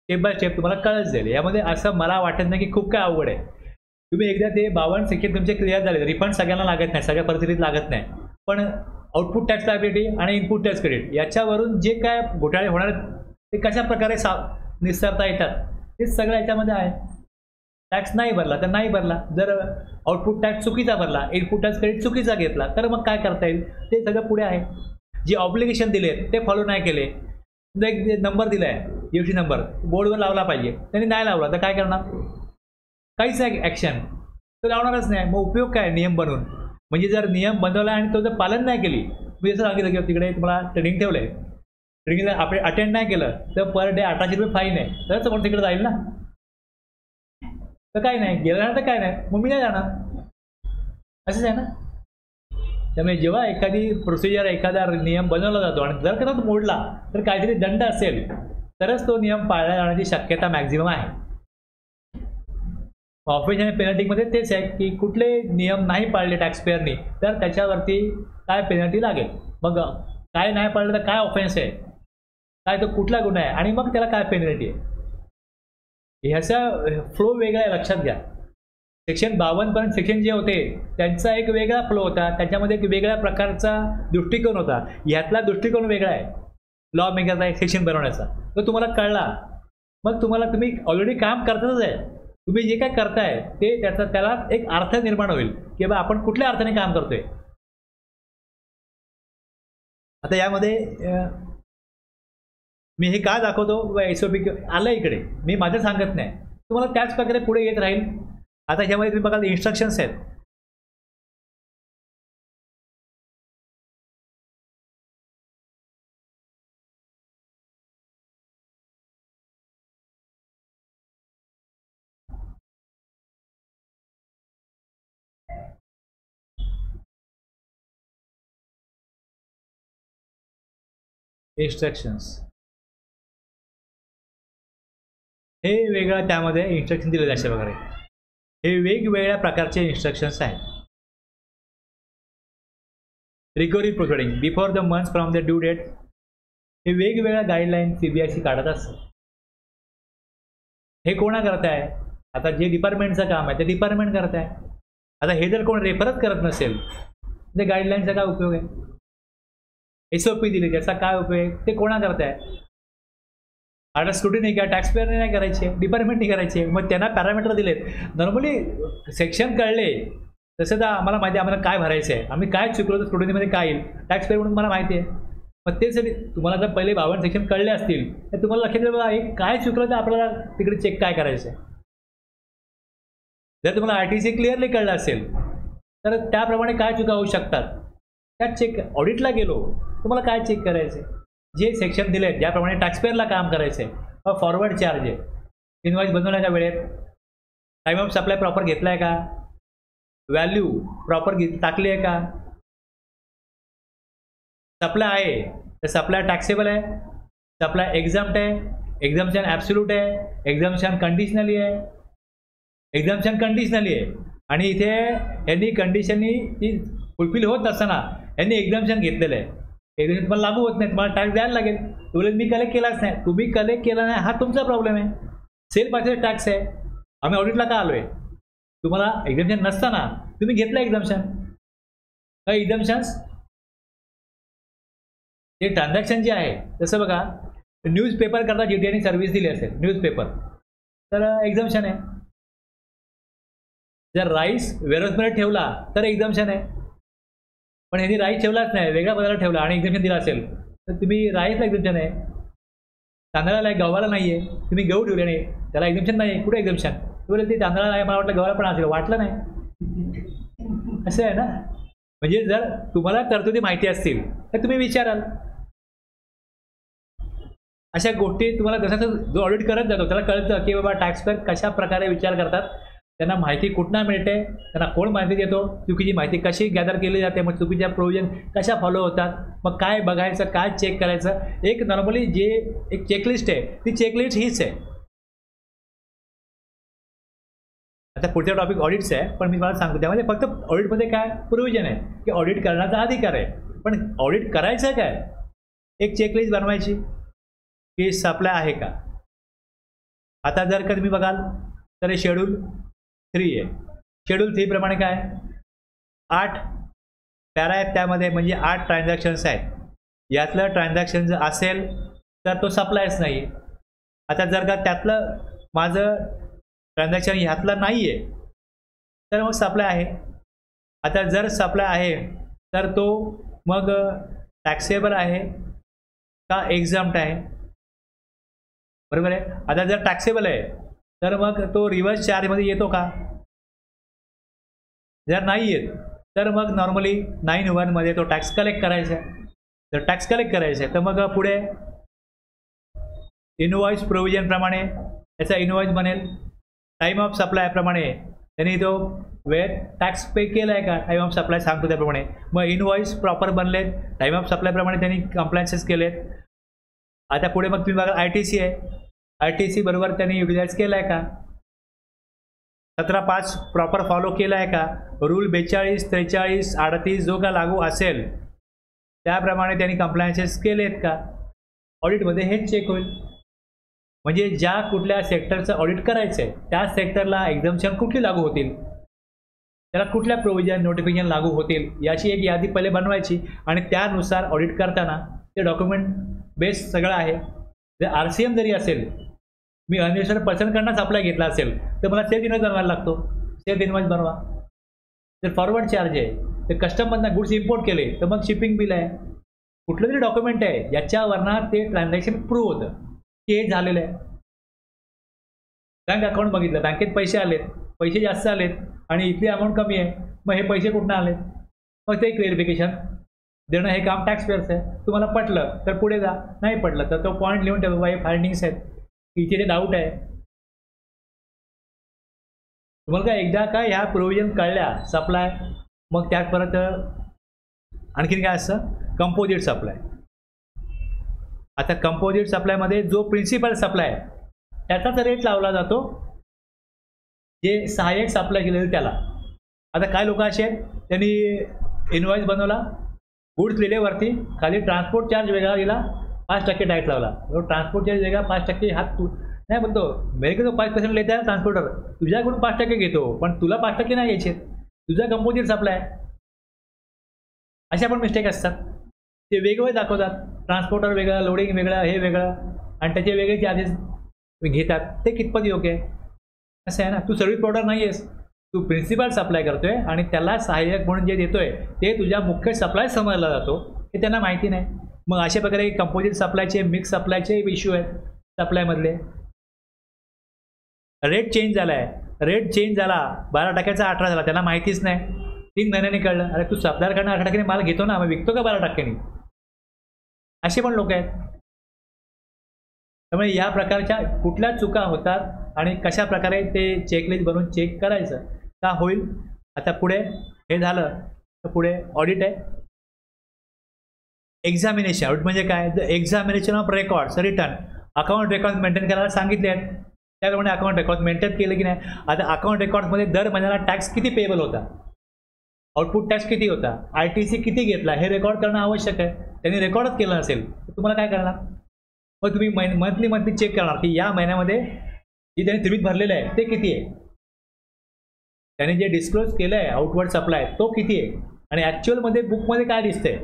स्टेप बाय स्टेप तुम्हाला कळत जाईल. यामध्ये असं मला वाटत नाही की खूप काय अवघड आहे. तुम्ही एकदा ते 52 सेक्शन तुमचे क्लिअर झाले, रिफंड सगळ्यांना लागत नाही, सगळ्या परिस्थितीत लागत नाही, पण आउटपुट टॅक्स लायबिलिटी आणि इनपुट टॅक्स क्रेडिट याच्यावरून जे काय घोटाळे होणार ते कशा प्रकारे निस्तारता येतात ते सगळं याच्यामध्ये आहे. टॅक्स नाही भरला तर नाही भरला, जर आउटपुट टॅक्स चुकीचा भरला, इनपुट टॅक्स क्रेडिट चुकीचा घेतला तर मग काय करता येईल ते सगळं पुढे आहे. जे ऑब्लिगेशन दिलेत ते फॉलो नाही केले, एक नंबर दिला आहे UT नंबर बोर्डवर लावला पाहिजे, त्यांनी नाही लावला तर काय करणार, काहीच नाही ॲक्शन तर लावणारच नाही. मग उपयोग काय नियम बनवून. म्हणजे जर नियम बनवला आणि तो जर पालन नाही केली, मी जसं सांगितलं की तिकडे तुम्हाला ट्रेनिंग ठेवलं आहे, ट्रेनिंगला आपण अटेंड नाही केलं तर पर डे 1800 रुपये फाईन आहे, तरच कोण तिकडे जाईल ना. तर काय नाही गेलं तर काय नाही, मग मी नाही जाणार, असंच आहे ना. त्यामुळे जेव्हा एखादी प्रोसिजर एखादा नियम बनवला जातो आणि जर का तो मोडला तर काहीतरी दंड असेल तरच तो नियम पाळला जाण्याची शक्यता मॅक्झिमम आहे. ऑफेन्स आणि पेनल्टीमध्ये तेच आहे की कुठले नियम नाही पाळले टॅक्सपेअरनी तर त्याच्यावरती काय पेनल्टी लागेल, मग काय नाही पाळलं तर काय ऑफेन्स आहे, काय तो कुठला गुन्हा आहे आणि मग त्याला काय पेनल्टी आहे. ह्याचा फ्लो वेगळा आहे, लक्षात घ्या. सेक्शन 52 पर्यंत सेक्शन जे होते त्यांचा एक वेगळा फ्लो होता, त्याच्यामध्ये एक वेगळ्या प्रकारचा दृष्टिकोन होता. ह्यातला दृष्टिकोन वेगळा आहे लॉ मेकरचा एक सेक्शन बनवण्याचा. तो तुम्हाला कळला मग तुम्ही ऑलरेडी काम करतातच आहे, तुम्ही जे काय करताय ते त्याला एक अर्थ निर्माण होईल की बा आपण कुठल्या अर्थाने काम करतोय. आता यामध्ये मी हे का दाखवतो SOP आलं इकडे, मी माझं सांगत नाही, तुम्हाला त्याच प्रकारे पुढे येत राहील. आता ह्यामध्ये तुम्ही बघाल इन्स्ट्रक्शन्स आहेत. इन्स्ट्रक्शन्स हे वेगळं त्यामध्ये इन्स्ट्रक्शन दिले जाते वगैरे. हे वेगवेगळ्या प्रकारचे इन्स्ट्रक्शन्स आहेत. Recovery proceeding before the month from the due date, हे वेगवेगळ्या गाईडलाईन CBIC काढत असतं. हे कोणा करत आहे, आता जे डिपार्टमेंटचं काम आहे ते डिपार्टमेंट करत आहे. आता हे जर कोण रेफरच करत नसेल ते गाईडलाईनचा काय उपयोग आहे. SOP दिली त्याचा काय उपयोग, ते कोणा करत आहे. आता स्टुडंट का टॅक्सपेअरने नाही करायचे, डिपार्टमेंटने करायचे. मग त्यांना पॅरामीटर दिलेत. नॉर्मली सेक्शन कळले तसं तर आम्हाला माहिती आहे आम्हाला काय भरायचं आहे, आम्ही काय चुकलो तर स्टुडंटमध्ये काय येईल, टॅक्सपेअर म्हणून मला माहिती आहे. मग तेच तुम्हाला जर पहिले 52 सेक्शन कळले असतील तर तुम्हाला लक्षात बघा हे काय चुकलं तर आपल्याला तिकडे चेक काय करायचं आहे. जर तुम्हाला RTC क्लिअरली कळलं असेल तर त्याप्रमाणे काय चुका होऊ शकतात त्यात चेक. ऑडिटला गेलो तुम्हाला काय चेक करायचं आहे, जे सेक्शन दिले आहेत ज्याप्रमाणे टॅक्सपेअरला काम करायचं आहे. फॉरवर्ड चार्ज आहे, इनवॉइस बनवण्याच्या वेळेत टाईम ऑफ सप्लाय प्रॉपर घेतला आहे का, व्हॅल्यू प्रॉपर टाकली आहे का, सप्लाय आहे तर सप्लाय टॅक्सेबल आहे, सप्लाय एक्झाम्प्ट आहे, एक्झाम्पशन ॲब्सोल्यूट आहे, एक्झाम्पशन कंडिशनली आहे, एक्झाम्पशन कंडिशनली आहे. आणि इथे यांनी कंडिशननी ती फुलफिल होत असताना यांनी एक्झाम्पशन घेतलेलं आहे. एक्झाम्पशन तुम्हाला लागू होत नाही, तुम्हाला टॅक्स द्यायला लागेल. तुम्ही मी कलेक्ट केलाच नाही, तुम्ही कलेक्ट केला नाही हा तुमचा प्रॉब्लेम आहे. सेल पर्चेस टॅक्स आहे, आम्ही ऑडिटला का आलो आहे. तुम्हाला एक्झाम्पशन नसताना तुम्ही घेतलं एक्झाम्पशन. काही एक्झाम्पशन्स हे ट्रान्झॅक्शन जे आहे जसं बघा न्यूजपेपर करता GTIने सर्व्हिस दिली असेल न्यूजपेपर तर एक्झाम्पशन आहे. जर राईस वेअरहाऊसमध्ये ठेवला तर एक्झाम्पशन आहे. पण ह्यांनी राईस ठेवलाच नाही, वेगळा पदार्थ ठेवला आणि एक्झाम्पशन दिला असेल तर तुम्ही राईसला एक्झाम्पशन आहे, तांदळाला आहे, गव्हाला नाही आहे. तुम्ही गहू ठेवले नाही त्याला एक्झाम्पशन नाही, कुठे एक्झाम्पशन. तुम्हाला ते तांदळाला आहे, मला वाटलं गव्हाला पण असेल, वाटलं नाही. असं आहे ना. म्हणजे जर तुम्हाला तरतुदी माहिती असतील तर तुम्ही विचाराल. अशा गोष्टी तुम्हाला जसं जो ऑडिट करत जातो त्याला कळतं की बाबा टॅक्सपेअर कशा प्रकारे विचार करतात, त्यांना माहिती कुठनं मिळते, त्यांना कोण माहिती देतो, चुकीची माहिती कशी गॅदर केली जाते, मग चुकीच्या प्रोव्हिजन कशा फॉलो होतात, मग काय बघायचं, काय चेक करायचं. एक नॉर्मली जे एक चेकलिस्ट आहे ती चेकलिस्ट हीच आहे. आता पुढचा टॉपिक ऑडिट्स आहे, पण मी मला सांगतो त्यामध्ये फक्त ऑडिटमध्ये काय प्रोव्हिजन आहे की ऑडिट करण्याचा अधिकार आहे. पण ऑडिट करायचं काय, एक चेकलिस्ट बनवायची की सप्लाय आहे का. आता जर का तुम्ही बघाल तर हे शेड्यूल 3 आहे. शेड्यूल 3 प्रमाणे काय 8 पॅरा आहेत, त्यामध्ये म्हणजे 8 ट्रान्झॅक्शन्स आहेत. यातलं ट्रान्झॅक्शन जर असेल तर तो सप्लायच नाही. आता जर का त्यातलं माझं ट्रान्झॅक्शन ह्यातलं नाही आहे तर मग सप्लाय आहे. आता जर सप्लाय आहे तर तो मग टॅक्सेबल आहे का एक्झाम्प्ट आहे, बरोबर आहे. आता जर टॅक्सेबल आहे तर मग तो रिव्हर्स चार्जमध्ये येतो का. जर नाही येत तर मग नॉर्मली 9(1) मध्ये तो टॅक्स कलेक्ट करायचा आहे. जर टॅक्स कलेक्ट करायचा आहे तर मग पुढे इनवॉइस प्रोव्हिजन प्रमाणे त्याचा इनवॉइस बनेल. टाईम ऑफ सप्लाय प्रमाणे त्यांनी तो वेळ टॅक्स पे केला आहे का, टाईम ऑफ सप्लाय सांगतो त्याप्रमाणे. मग इनवॉइस प्रॉपर बनलेत, टाईम ऑफ सप्लायप्रमाणे त्यांनी कम्प्लायन्सेस केलेत. आता पुढे मग तुम्ही बघा RTC आहे, RTC बरोबर त्यांनी युटिलाइज केला आहे का, 17(5) प्रॉपर फॉलो केला आहे का, रूल 42, 43, 38 जो का लागू असेल त्याप्रमाणे त्यांनी कम्प्लायन्सेस केलेत का. ऑडिटमध्ये हेच चेक होईल. म्हणजे ज्या कुठल्या सेक्टरचं ऑडिट करायचं आहे त्या सेक्टरला एक्झाम्पशन कुठली लागू होतील त्याला कुठल्या प्रोव्हिजन नोटिफिकेशन लागू होतील याची एक यादी पहिले बनवायची आणि त्यानुसार ऑडिट करताना ते डॉक्युमेंट बेस सगळं आहे. जर RCM जरी असेल, मी अनरजिस्टर्ड पर्सनकडनंच अप्लाय घेतला असेल तर मला सेल्फ इन्व्हॉइस बनवायला लागतो. सेल्फ इन्व्हॉइस बनवा. जर फॉरवर्ड चार्ज आहे, तर कस्टमरनं गुड्स इम्पोर्ट केले तर मग शिपिंग बिल आहे. कुठलं तरी डॉक्युमेंट आहे ज्याच्यावरनं ते ट्रान्झॅक्शन प्रूव्ह होतं की हे झालेलं आहे. बँक अकाउंट बघितलं, बँकेत पैसे आलेत, पैसे जास्त आलेत आणि इथली अमाऊंट कमी आहे, मग हे पैसे कुठनं आलेत, मग ते क्लिअरिफिकेशन देणं हे काम टॅक्स पेअर्स आहे. तुम्हाला पटलं तर पुढे जा, नाही पटलं तर तो पॉईंट लिहून ठेवा, हे फायंडिंग्स आहेत, इथे ते डाऊट आहे. तुम्हाला काय एकदा काय ह्या प्रोव्हिजन कळल्या सप्लाय, मग त्यात परत आणखीन काय असतं, कंपोजिट सप्लाय. आता कंपोजिट सप्लायमध्ये जो प्रिन्सिपल सप्लाय त्याचाच रेट लावला जातो जे सहाय्यक सप्लाय केलेलं त्याला. आता काय लोक असे आहेत, त्यांनी इनवॉइस बनवला, गुड्स लिहिलेवरती खाली ट्रान्सपोर्ट चार्ज वेगळा दिला, 5% टॅक्स लावला. ट्रान्सपोर्ट चार्ज वेगळा, 5% हात तू नाही म्हणतो, मेरे को तो 5% लेता है ट्रान्सपोर्टर, तुझ्याकडून 5% घेतो पण तुला 5% नाही घ्यायचे, तुझा कंपोजिट सप्लाय. अशा पण मिस्टेक असतात. ते वेगवेगळे दाखवतात, ट्रान्सपोर्टर वेगळं, लोडिंग वेगळं, हे वेगळं आणि त्याचे वेगळे चार्जेस घेतात. ते कितपत योग्य आहे? असं आहे ना, तू सर्व्हिस प्रोव्हायडर नाही आहेस, तू प्रिन्सिपल सप्लाय करतोय आणि त्याला सहाय्यक म्हणून जे देतोय ते तुझ्या मुख्य सप्लाय समजला जातो, हे त्यांना माहिती नाही. मग अशा प्रकारे कंपोजिट सप्लायचे, मिक्स सप्लायचे इश्यू आहेत सप्लायमधले. रेट चेंज झाला आहे, रेट चेंज झाला, 12% 18 झाला, त्याला माहितीच नाही, 3 महिन्यांनी कळलं. अरे तू सप्लायरकडनं 18% माल घेतो ना, मग विकतो का 12%? असे पण लोक आहेत. त्यामुळे या प्रकारच्या कुठल्या चुका होतात आणि कशा प्रकारे ते चेकलिस्ट बनवून चेक करायचं का होईल. आता पुढे हे झालं तर पुढे ऑडिट आहे. एक्झामिनेशन. ऑडिट म्हणजे काय, the examination of records return. Account record maintain करायला सांगितले आहेत, त्याप्रमाणे अकाउंट रेकॉर्ड मेंटेन केले की नाही. आता अकाउंट रेकॉर्डमध्ये दर महिन्याला टॅक्स किती पेएबल होता, आउटपुट टॅक्स किती होता, ITC किती घेतला, हे रेकॉर्ड करणं आवश्यक आहे. त्यांनी रेकॉर्डच केलं नसेल तर तुम्हाला काय करणार. मग तुम्ही मंथली चेक करणार की या महिन्यामध्ये जे त्यांनी त्रिमित भरलेलं आहे ते किती आहे, त्यांनी जे डिस्क्लोज केलं आहे आउटवर्ड सप्लाय तो किती आहे आणि ॲक्च्युअलमध्ये बुकमध्ये काय दिसतंय.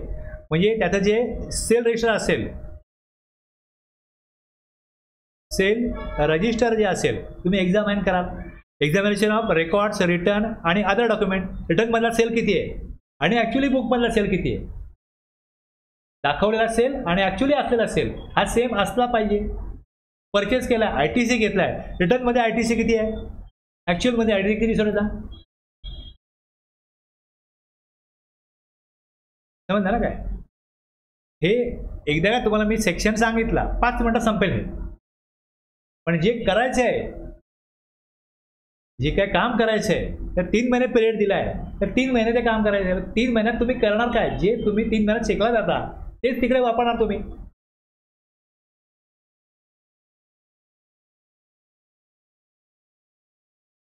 म्हणजे त्याचं जे सेल रजिस्टर असेल, सेल रजिस्टर जे असेल तुम्ही एक्झामाइन कराल. एक्झामिनेशन ऑफ रेकॉर्ड्स रिटर्न आणि अदर डॉक्युमेंट. रिटर्नमधला सेल किती आहे आणि ॲक्च्युअली बुकमधला सेल किती आहे. दाखवलेला सेल आणि ॲक्च्युअली असलेला सेल हा सेम असला पाहिजे. परचेस केला, ITC घेतला आहे, रिटर्नमध्ये ITC किती आहे, ॲक्च्युअलमध्ये ITC किती सोडायचा. समजलं ना काय. हे एकदा का तुम्हाला मी सेक्शन सांगितला 5 मिनिटात संपेल हे. पण जे करायचं आहे, जे काय काम करायचं आहे, तर 3 महिने पिरियड दिला आहे, तर 3 महिने ते काम करायचं आहे. 3 महिन्यात तुम्ही करणार काय, जे तुम्ही 3 महिन्यात शिकला जाता तेच तिकडे वापरणार तुम्ही.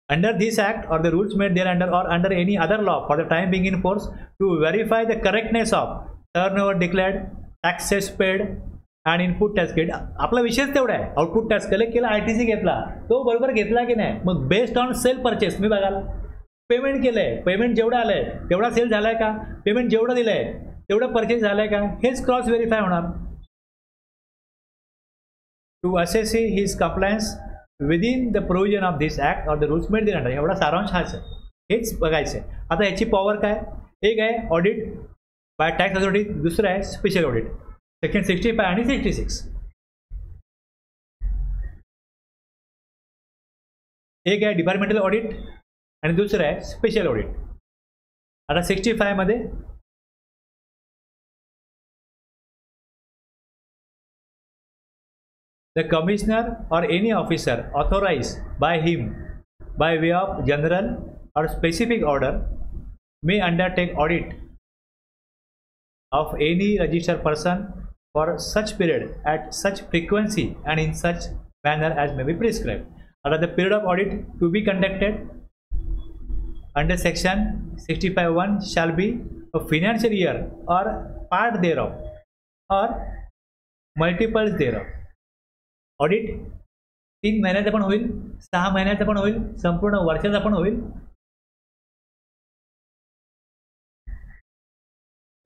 Under this act or the rules made thereunder or under any other law for the time being in force to verify the correctness of turnover declared, taxes paid and input tax paid. आपला विषयच तेवढा आहे. आउटपुट टॅक्स कलेक्ट केला, ITC घेतला, तो बरोबर घेतला की नाही. मग बेस्ड ऑन सेल परचेस मी बघाल, पेमेंट केलंय, पेमेंट जेवढं आलंय तेवढा सेल झालाय का, पेमेंट जेवढं दिलंय तेवढं परचेस झालंय का, हेच क्रॉस व्हेरीफाय होणार. To assess his compliance within the provision of this act or the rules made thereunder. एवढा सारांश हाच आहे, हेच बघायचं आहे. आता याची पॉवर काय, एक आहे ऑडिट बाय टॅक्स अथॉरिटी, दुसरं आहे स्पेशल ऑडिट, सेक्शन 65 आणि 66. एक आहे डिपार्टमेंटल ऑडिट आणि दुसरं आहे स्पेशल ऑडिट. आता 65 मध्ये the commissioner or any officer authorized by him by way of general or specific order may undertake audit of any registered person for such period at such frequency and in such manner as may be prescribed. Under the period of audit to be conducted under section 65(1) shall be a financial year or part thereof or multiples thereof. Audit 3 महिन्याचं पण होईल, 6 महिन्याचं पण होईल, संपूर्ण वर्षाचा पण होईल.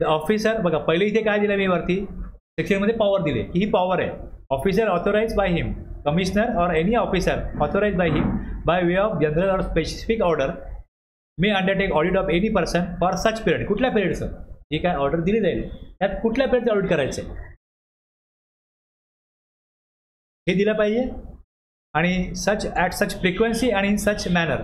ऑफिसर बघा, पहिले इथे काय दिलं मी वरती सेक्शनमध्ये पॉवर दिले की ही पॉवर आहे. Officer authorise by him, commissioner or any officer authorise by him by way of general or specific order may undertake audit of any person for such period. कुठल्या पिरियडचं ही काय ऑर्डर दिली जाईल, त्यात कुठल्या पिरियडचं ऑडिट करायचं आहे हे दिलं पाहिजे. आणि सच ॲट सच फ्रिक्वेन्सी आणि in such manner.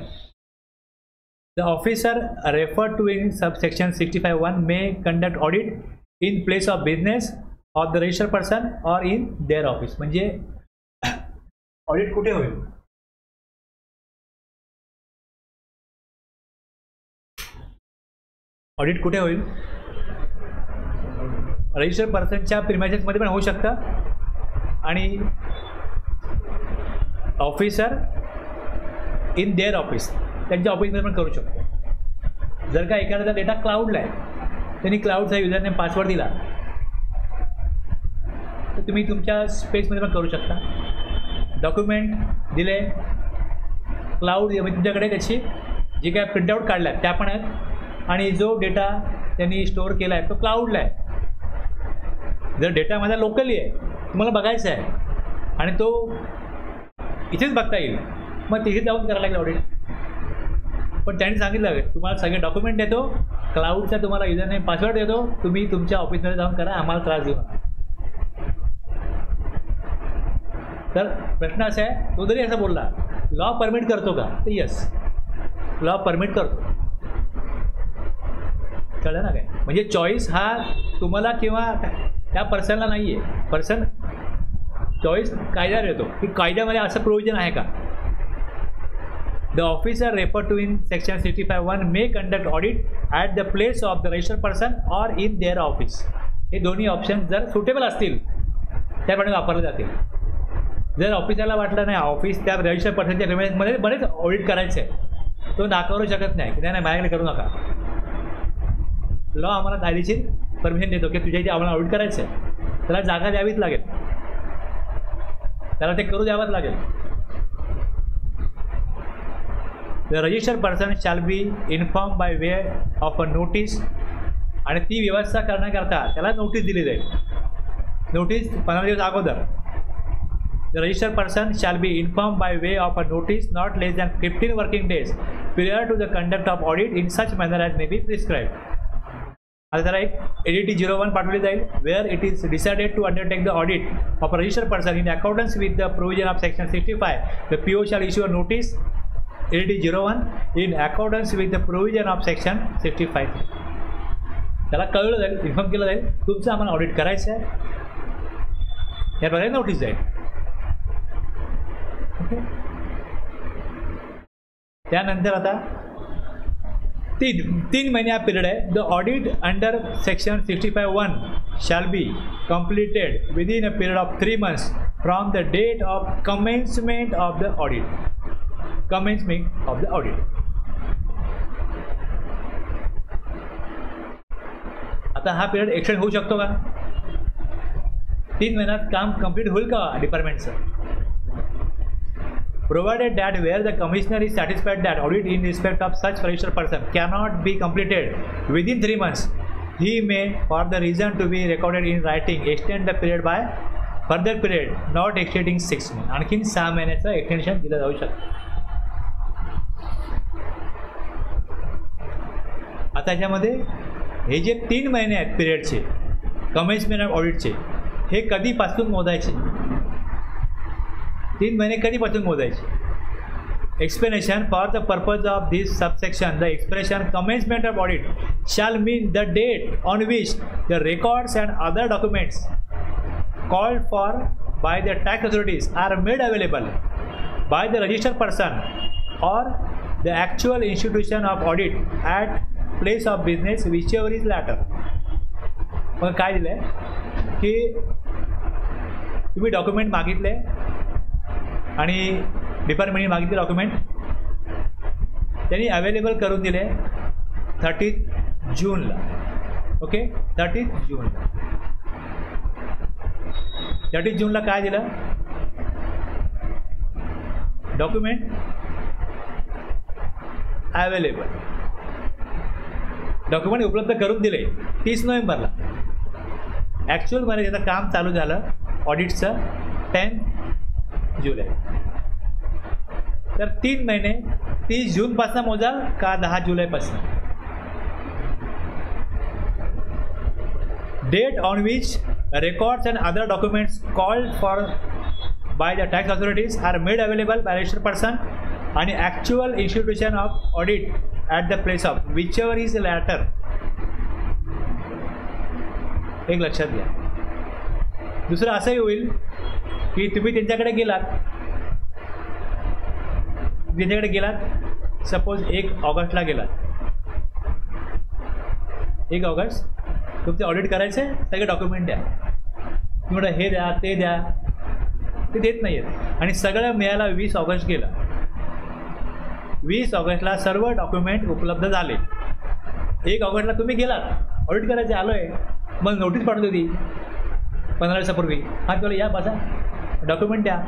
The officer refer to in subsection 65(1) may conduct audit in place of business of the registered person or in their office. म्हणजे ऑडिट कुठे होईल, ऑडिट कुठे होईल, रजिस्टर्ड पर्सनच्या प्रिमायसेसमध्ये पण होऊ शकतं आणि ऑफिसर इन देअर ऑफिस त्यांच्या ऑफिसमध्ये पण करू शकतो. जर का एखाद्याचा डेटा क्लाउडला आहे, त्यांनी क्लाउडचा युजरनेम पासवर्ड दिला तर तुम्ही तुमच्या स्पेसमध्ये पण करू शकता. डॉक्युमेंट दिले क्लाउड, तुमच्याकडे त्याची जी काय प्रिंटआउट काढल्या त्या पण आहेत आणि जो डेटा त्यांनी स्टोअर केला आहे तो क्लाउडला आहे. जर डेटा माझा लोकली आहे, तुम्हाला बघायचा आहे आणि तो इथेच बघता येईल, मग तिथे जाऊन करायला लागेल ऑडिट. पण त्यांनी सांगितलं तुम्हाला सगळे डॉक्युमेंट देतो, क्लाउडचा तुम्हाला युजरनेम पासवर्ड देतो, तुम्ही तुमच्या ऑफिसमध्ये जाऊन करा, आम्हाला त्रास देऊ नका. तर प्रश्न असा आहे, तो जरी असं बोलला लॉ परमिट करतो का, तर यस लॉ परमिट करतो. कळलं ना काय, म्हणजे चॉईस हा तुम्हाला किंवा त्या पर्सनला नाही आहे. पर्सन चॉईस कायद्यावर येतो की कायद्यामध्ये असं प्रोव्हिजन आहे का. The officer refer to in section 65(1) may conduct audit at the place of the registered person or in their office. हे दोन्ही ऑप्शन जर सुटेबल असतील त्याप्रमाणे वापरले जातील. जर ऑफिसरला वाटलं नाही ऑफिस त्या रजिस्टर्ड पर्सनच्या प्रिमाइसेसमध्ये बरेच ऑडिट करायचे आहे, तो नाकारू शकत नाही की नाही माझ्याकडे करू नका. लॉ आम्हाला कायदेशीर परमिशन देतो की तुझ्या इथे आम्हाला ऑडिट करायचं आहे, त्याला जागा द्यावीच लागेल, त्याला ते करू द्यावंच लागेल. The registered person shall be inform bye way of a notice. आणि ती व्यवस्था करण्याकरता त्याला नोटीस दिली जाईल. नोटीस 15 दिवस अगोदर. The registered person shall be inform bye way of a notice not less than 15 working days prior to the conduct of audit in such manner as may be prescribed. आता त्याला एक ADT 01 पाठवली जाईल where it is decided to undertake the audit of a registered person in accordance with the provision of section 65. The PO shall issue a notice ADT 01 in accordance with the provision of section 65. त्याला कळलं जाईल, इन्फॉर्म केलं जाईल तुमचं आम्हाला ऑडिट करायचं आहे, या प्रकारे नोटीस जाईल. ओके. त्यानंतर आता तीन महिने हा पिरियड आहे. The audit under section 65(1) shall be completed within a period of 3 months from the date of commencement of the audit. Commencement of the audit. आता हा पिरियड एक्सटेंड होऊ शकतो का, 3 महिन्यात काम कंप्लीट होईल का डिपार्टमेंटचं. Provided that where the commissioner is satisfied that audit in respect of such registered person cannot be completed within 3 months, he may, for the reason to be recorded in writing, extend the period by further period not exceeding 6 months. आणखीन 6 महिन्याचं एक्सटेन्शन दिलं जाऊ शकतं. आता याच्यामध्ये हे जे 3 महिने आहेत पिरियडचे कमेन्समेंट ऑफ ऑडिटचे, हे कधीपासून मोजायचे, 3 महिने कधीपासून मोजायचे. Explanation for the purpose of this subsection the expression commencement of audit shall mean the date on which the records and other documents called for by the tax authorities are made available by the registered person or the actual institution of audit at place of business whichever is later. मग काय दिलं आहे की तुम्ही डॉक्युमेंट मागितले आणि डिपार्टमेंटने मागितले डॉक्युमेंट त्यांनी अवेलेबल करून दिले 30 जूनला. ओके, 30 जूनला. 30 जूनला काय दिलं, डॉक्युमेंट अवेलेबल. डॉक्युमेंट उपलब्ध करून दिले 30 नोव्हेंबरला. ॲक्च्युअलमध्ये त्याचं काम चालू झालं ऑडिटचं 10 जुलै. तर 3 महिने 30 जूनपासून मोजाल का 10 जुलैपासून. Date on which records and other documents called for by the tax authorities are made available by registered person and actual institution of audit at the place of whichever is the latter. एक लक्षात घ्या. दुसरं असंही होईल की तुम्ही त्यांच्याकडे गेलात सपोज 1 ऑगस्टला गेलात. 1 ऑगस्ट तुमचे ऑडिट करायचे, सगळे डॉक्युमेंट द्या. तुम्ही हे द्या ते द्या, ते देत नाही आहेत. आणि सगळं मिळायला 20 ऑगस्ट गेलं. 20 ऑगस्टला सर्व डॉक्युमेंट उपलब्ध झाले. 1 ऑगस्टला तुम्ही गेलात ऑडिट करायचे, आलो आहे, मग नोटीस पाठवली होती 15 दिवसापूर्वी, हा तुला या बसा डॉक्युमेंट द्या.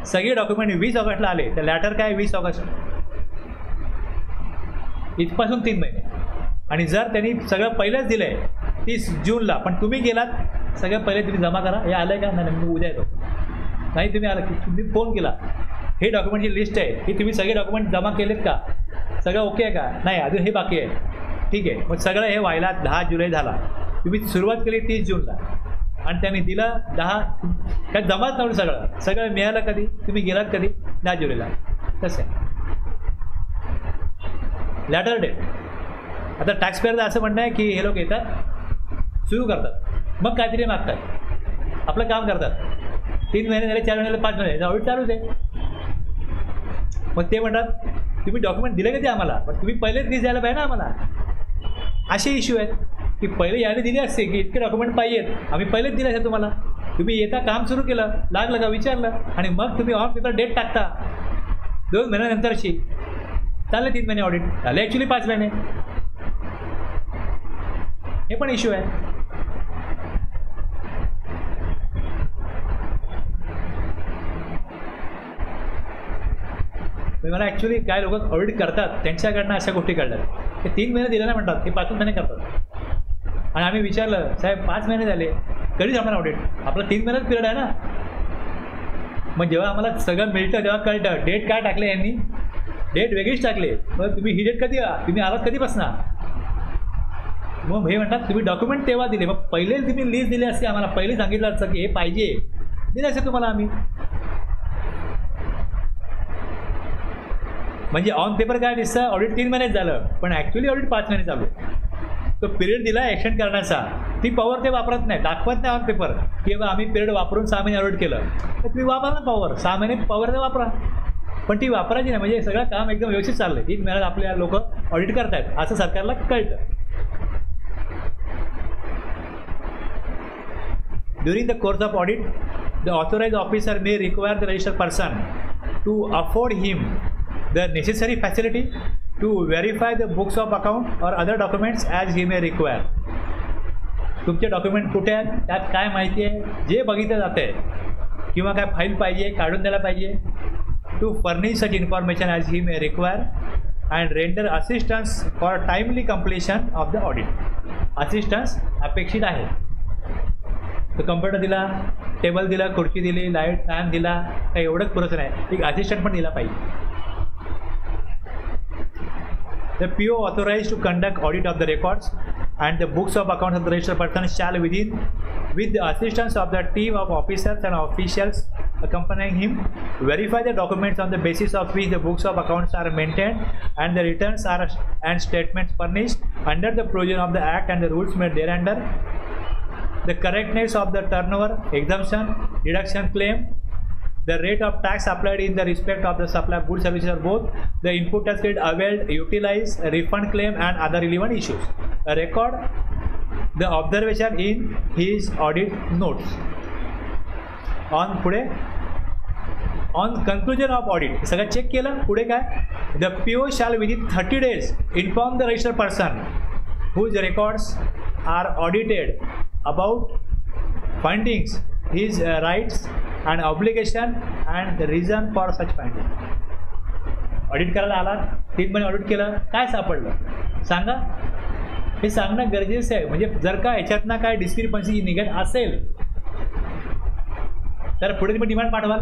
सगळे डॉक्युमेंट 20 ऑगस्टला आले, तर लॅटर काय 20 ऑगस्ट इथपासून 3 महिने. आणि जर त्यांनी सगळं पहिलेच दिलं आहे 30 जूनला, पण तुम्ही गेलात सगळं पहिले तुम्ही जमा करा, हे आलं आहे का, नाही मी उद्या येतो, नाही तुम्ही आलं की तुम्ही फोन केला, हे डॉक्युमेंटची लिस्ट आहे, की तुम्ही सगळे डॉक्युमेंट जमा केलेत का, सगळं ओके आहे का, नाही अजून हे बाकी आहे, ठीक आहे. मग सगळं हे व्हायला 10 जुलै झाला. तुम्ही सुरुवात केली 30 जूनला आणि त्यांनी दिलं 10, काय जमाच नव्हतं. सगळं मिळालं कधी, तुम्ही गेलात कधी, 10 जुलैला. तसं आहे लॅटर डेट. आता टॅक्स पेअरचं असं म्हणणं आहे की हे लोक येतात, सुरू करतात, मग काहीतरी मागतात, आपलं काम करतात. 3 महिने झाले, 4 महिने झाले, 5 महिने ऑडिट चालूच आहे. मग ते म्हणतात तुम्ही डॉक्युमेंट दिले कधी आम्हाला, पण तुम्ही पहिलेच दिस द्यायला पाहिजे ना आम्हाला. असे इश्यू आहेत की पहिले याने दिले असते की इतके डॉक्युमेंट पाहिजेत, आम्ही पहिलेच दिले असेल तुम्हाला. तुम्ही येता काम सुरू केलं, लागलं का विचारलं, आणि मग तुम्ही ऑन पेपर डेट टाकता 2 महिन्यानंतरची. चालले 3 महिने ऑडिट, झाले ॲक्च्युली 5 महिने. हे पण इश्यू आहे. मला ॲक्च्युली काय लोक ऑडिट करतात त्यांच्याकडनं अशा गोष्टी कळतात. ते 3 महिने दिले ना म्हणतात, ते 5 महिने करतात. आणि आम्ही विचारलं साहेब 5 महिने झाले, कधी जमणार ऑडिट, आपला 3 महिन्यात पिरियड आहे ना. मग जेव्हा आम्हाला सगळं मिळतं तेव्हा कळतं डेट काय टाकले यांनी, डेट वेगळीच टाकले. मग तुम्ही ही डेट कधी, तुम्ही आलात कधीपासून. मग हे म्हणतात तुम्ही डॉक्युमेंट तेव्हा दिले, मग पहिले तुम्ही लिस्ट दिली असते आम्हाला, पहिले सांगितलं असतं की हे पाहिजे, दिलं असेल तुम्हाला आम्ही. म्हणजे ऑन पेपर काय दिसतं ऑडिट 3 महिन्यात झालं, पण ॲक्च्युली ऑडिट 5 महिने चालू. तो पिरियड दिला एक्सटेंड करण्याचा, ती पॉवर ते वापरत नाही, दाखवत नाही ऑन पेपर की बाबा आम्ही पिरियड वापरून 6 महिने ऑडिट केलं. तर तुम्ही वापरा ना पॉवर, 6 महिने पॉवर तर वापरा, पण ती वापरायची नाही. म्हणजे सगळं काम एकदम व्यवस्थित चाललं आहे, 3 महिन्यात आपल्या लोक ऑडिट करतायत असं सरकारला कळतं. During the course of audit, the authorized officer may require the registered person to afford him the necessary facility to verify the books of account or other documents as he may require. तुमचे डॉक्युमेंट कुठे आहेत, त्यात काय माहिती आहे, जे बघितलं जातं आहे, किंवा काय फाईल पाहिजे काढून द्यायला पाहिजे. To furnish such information as he may require and render assistance for timely completion of the audit. Assistance अपेक्षित आहे. तो कम्प्युटर दिला, टेबल दिला, खुर्ची दिली, लाईट फॅन दिला, काही एवढंच पुरेसं नाही, एक असिस्टंट पण दिला पाहिजे. The PO authorized to conduct audit of the records and the books of accounts of the registered person shall with the assistance of the team of officers and officials accompanying him, verify the documents on the basis of which the books of accounts are maintained and the returns are and statements furnished under the provision of the Act and the rules made thereunder, the correctness of the turnover, exemption, deduction claim, the rate of tax applied in the respect of the supply of goods, services or both, the input tax credit availed, utilized, refund claim and other relevant issues. A record the observation in his audit notes. On पुढे on conclusion of audit सगळं चेक केलं, पुढे काय, the PO shall within 30 days inform the registered person whose records are audited about findings, his rights and obligation and the reason for such finding. Audit करायला आला, 3 महिने ऑडिट केलं, काय सापडलं सांगा. हे सांगणं गरजेचं आहे. म्हणजे जर का याच्यातनं काय डिस्क्रिपन्सी निघत असेल तर पुढे तुम्ही डिमांड पाठवाल.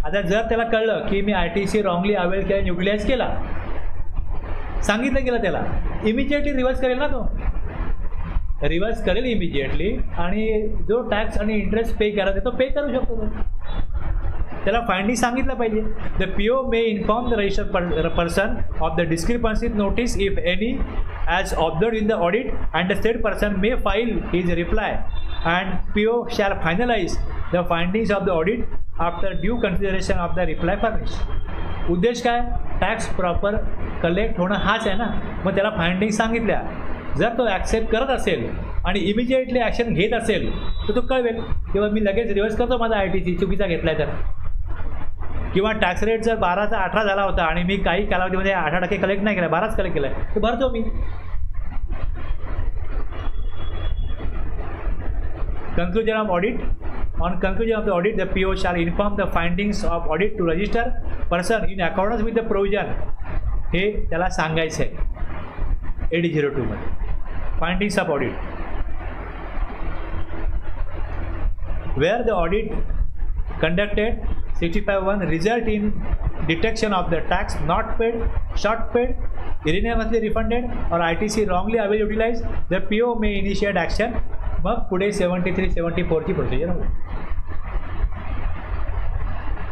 आता जर त्याला कळलं की मी ITC रॉंगली अवेल केला, युटिलाइज केला, सांगितलं गेलं त्याला, इमिजिएटली रिव्हर्स करेल ना तो, रिव्हर्स करेल इमिजिएटली, आणि जो टॅक्स आणि इंटरेस्ट पे करायचा तो पे करू शकतो तो. त्याला फाइंडिंग सांगितलं पाहिजे. The PO may inform the registered person of the discrepancy notice if any as observed in the audit, and the said person may file his reply, and PO shall finalize the findings of the audit after due consideration of the reply furnished. उद्देश काय? टॅक्स प्रॉपर कलेक्ट होणं हाच आहे ना. मग त्याला फाइंडिंग सांगितल्या, जर तो ॲक्सेप्ट करत असेल आणि इमिजिएटली ॲक्शन घेत असेल तर तो कळवेल किंवा मी लगेच रिव्हर्स करतो माझा ITC चुकीचा घेतला आहे तर. किंवा टॅक्स रेट जर 12चा 18 झाला होता आणि मी काही कालावधीमध्ये 18% कलेक्ट नाही केला, 12च कलेक्ट केला आहे, तर भरतो मी. Conclusion of audit. On conclusion of the audit, the PO shall inform the findings of audit to register person in accordance with the provision. हे त्याला सांगायचं आहे 8002 मध्ये. Findings of audit. Where the audit conducted 65(1) result in detection of the tax not paid, short paid, erroneously refunded, or ITC wrongly availed utilized, the PO may initiate action. मग पुढे 73-74ची प्रोसिजर होईल.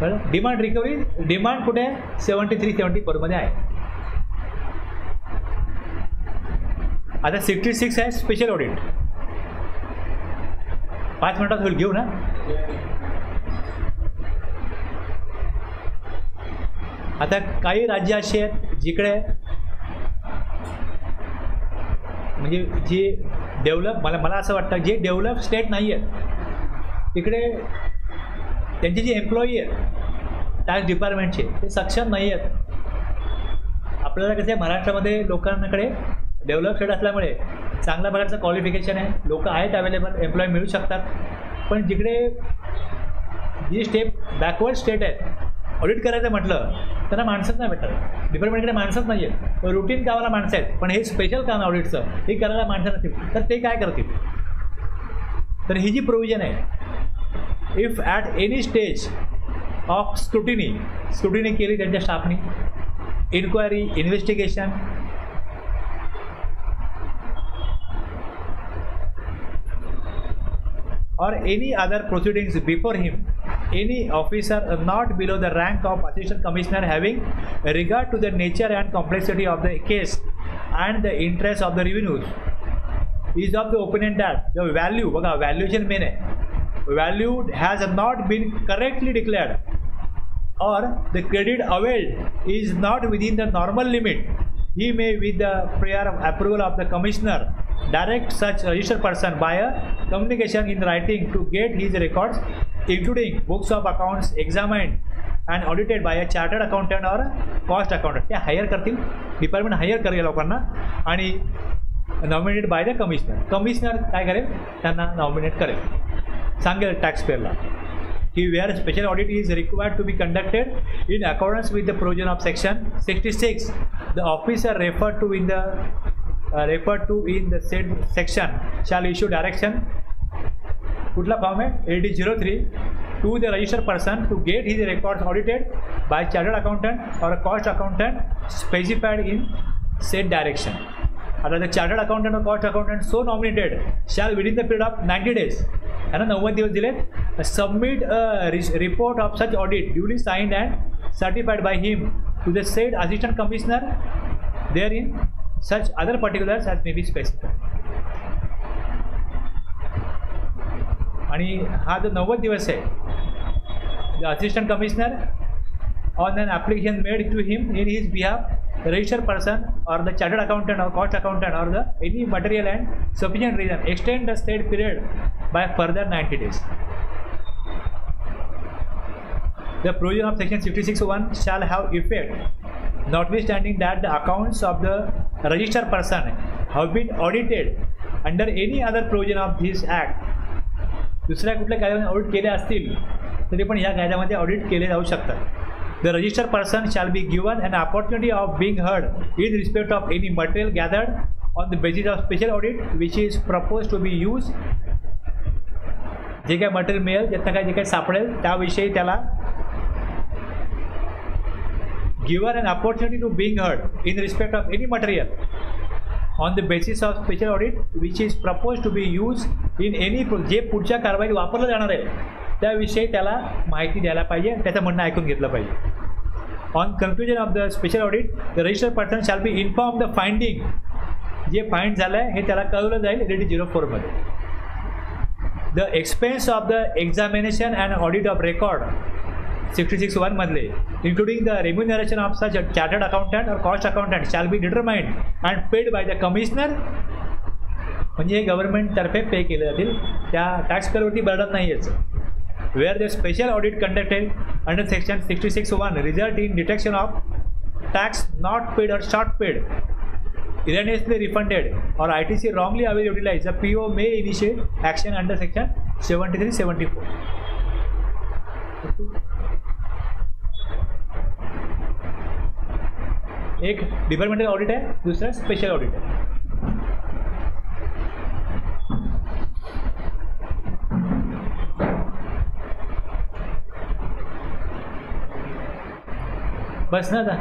बरं, डिमांड रिकव्हरी, डिमांड कुठे 73-74 मध्ये आहे. आता 66 आहे स्पेशल ऑडिट. 5 मिनिटात होईल, घेऊ ना. आता काही राज्य असे आहेत जिकडे म्हणजे जे डेव्हलप, मला असं वाटतं जे डेव्हलप स्टेट नाही आहेत तिकडे त्यांचे जे एम्प्लॉई आहेत टॅक्स डिपार्टमेंटचे ते सक्षम नाही आहेत. आपल्याला कसं आहे, महाराष्ट्रामध्ये लोकांकडे डेव्हलप स्टेट असल्यामुळे चांगल्या प्रकारचं क्वालिफिकेशन आहे, लोक आहेत अवेलेबल, एम्प्लॉय मिळू शकतात. पण जिकडे जी बॅकवर्ड स्टेट आहेत, ऑडिट करायचं म्हटलं त्यांना माणसंच नाही भेटत, डिपार्टमेंटकडे माणसंच नाही आहेत. रुटीन कामाला माणसं आहेत, पण हे स्पेशल काम ऑडिटचं हे करायला माणसं नसतील तर ते काय करतील. तर ही जी प्रोव्हिजन आहे, if at any stage of scrutiny केली त्यांच्या स्टाफनी, inquiry, investigation, or any other proceedings before him, any officer not below the rank of assistant commissioner having regard to the nature and complexity of the case and the interest of the revenues is of the opinion that the value, बघा valuation main आहे, value has not been correctly declared or the credit availed is not within the normal limit, he may with the prior approval of the commissioner direct such registered person by a communication in writing to get his records including books of accounts examined and audited by a chartered accountant or cost accountant. ते हायर करतील, डिपार्टमेंट हायर करेल लोकांना आणि नॉमिनेटेड बाय द कमिशनर काय करेल, त्यांना नॉमिनेट करेल, सांगेल टॅक्स पेअरला की where special audit is required to be conducted in accordance with the provision of section 66, the officer referred to in the said section shall issue direction, कुठला फॉर्म आहे 8003, to the registered person to get his records audited by chartered accountant or a cost accountant specified in said direction. आता the chartered accountant or cost accountant so nominated shall within the period of 90 days, है ना, 90 दिवस दिले, submit a report of such audit duly signed and certified by him to the said assistant commissioner, therein such other particulars as may be specified. आणि हा जो 90 दिवस आहे, the assistant commissioner on an application made to him in his behalf, the registered person or the chartered accountant or cost accountant or the any material and sufficient reason extend the said period by further 90 days. The provision of section 66(1) shall have effect notwithstanding that the accounts of the registered person have been audited under any other provision of this act. दुसऱ्या कुठल्या कायद्यामध्ये ऑडिट केले असतील तरी पण या कायद्यामध्ये ऑडिट केले जाऊ शकतात. The registered person shall be given an opportunity of being heard in respect of any material gathered on the basis of special audit which is propose to be use. जे काय मटेरियल मिळेल त्यातनं काय जे काही सापडेल त्याविषयी त्याला given an opportunity to being heard in respect of any material on the basis of special audit which is proposed to be used in any जे पुढच्या कारवाईत वापरलं जाणार आहे त्याविषयी त्याला माहिती द्यायला पाहिजे, त्याचं म्हणणं ऐकून घेतलं पाहिजे. On conclusion of the special audit the registered person shall be inform the finding. जे फाइंड झालं आहे हे त्याला कळवलं जाईल LD04 मध्ये. The expense of the examination and audit of record 66(1) मधले including the remuneration of such a chartered accountant or cost accountant shall be determined and paid by the commissioner. म्हणजे हे गव्हर्नमेंटतर्फे पे केले जातील, त्या टॅक्स पेअरवरती बर्डन नाही याचं. Where the special audit conducted under section 66(1) result in detection of tax not paid or short paid, erroneously refunded or ITC wrongly utilized, the PO may initiate action under section 73-74. एक डिपार्टमेंटल ऑडिट आहे, दुसरा स्पेशल ऑडिट आहे. बस ना आता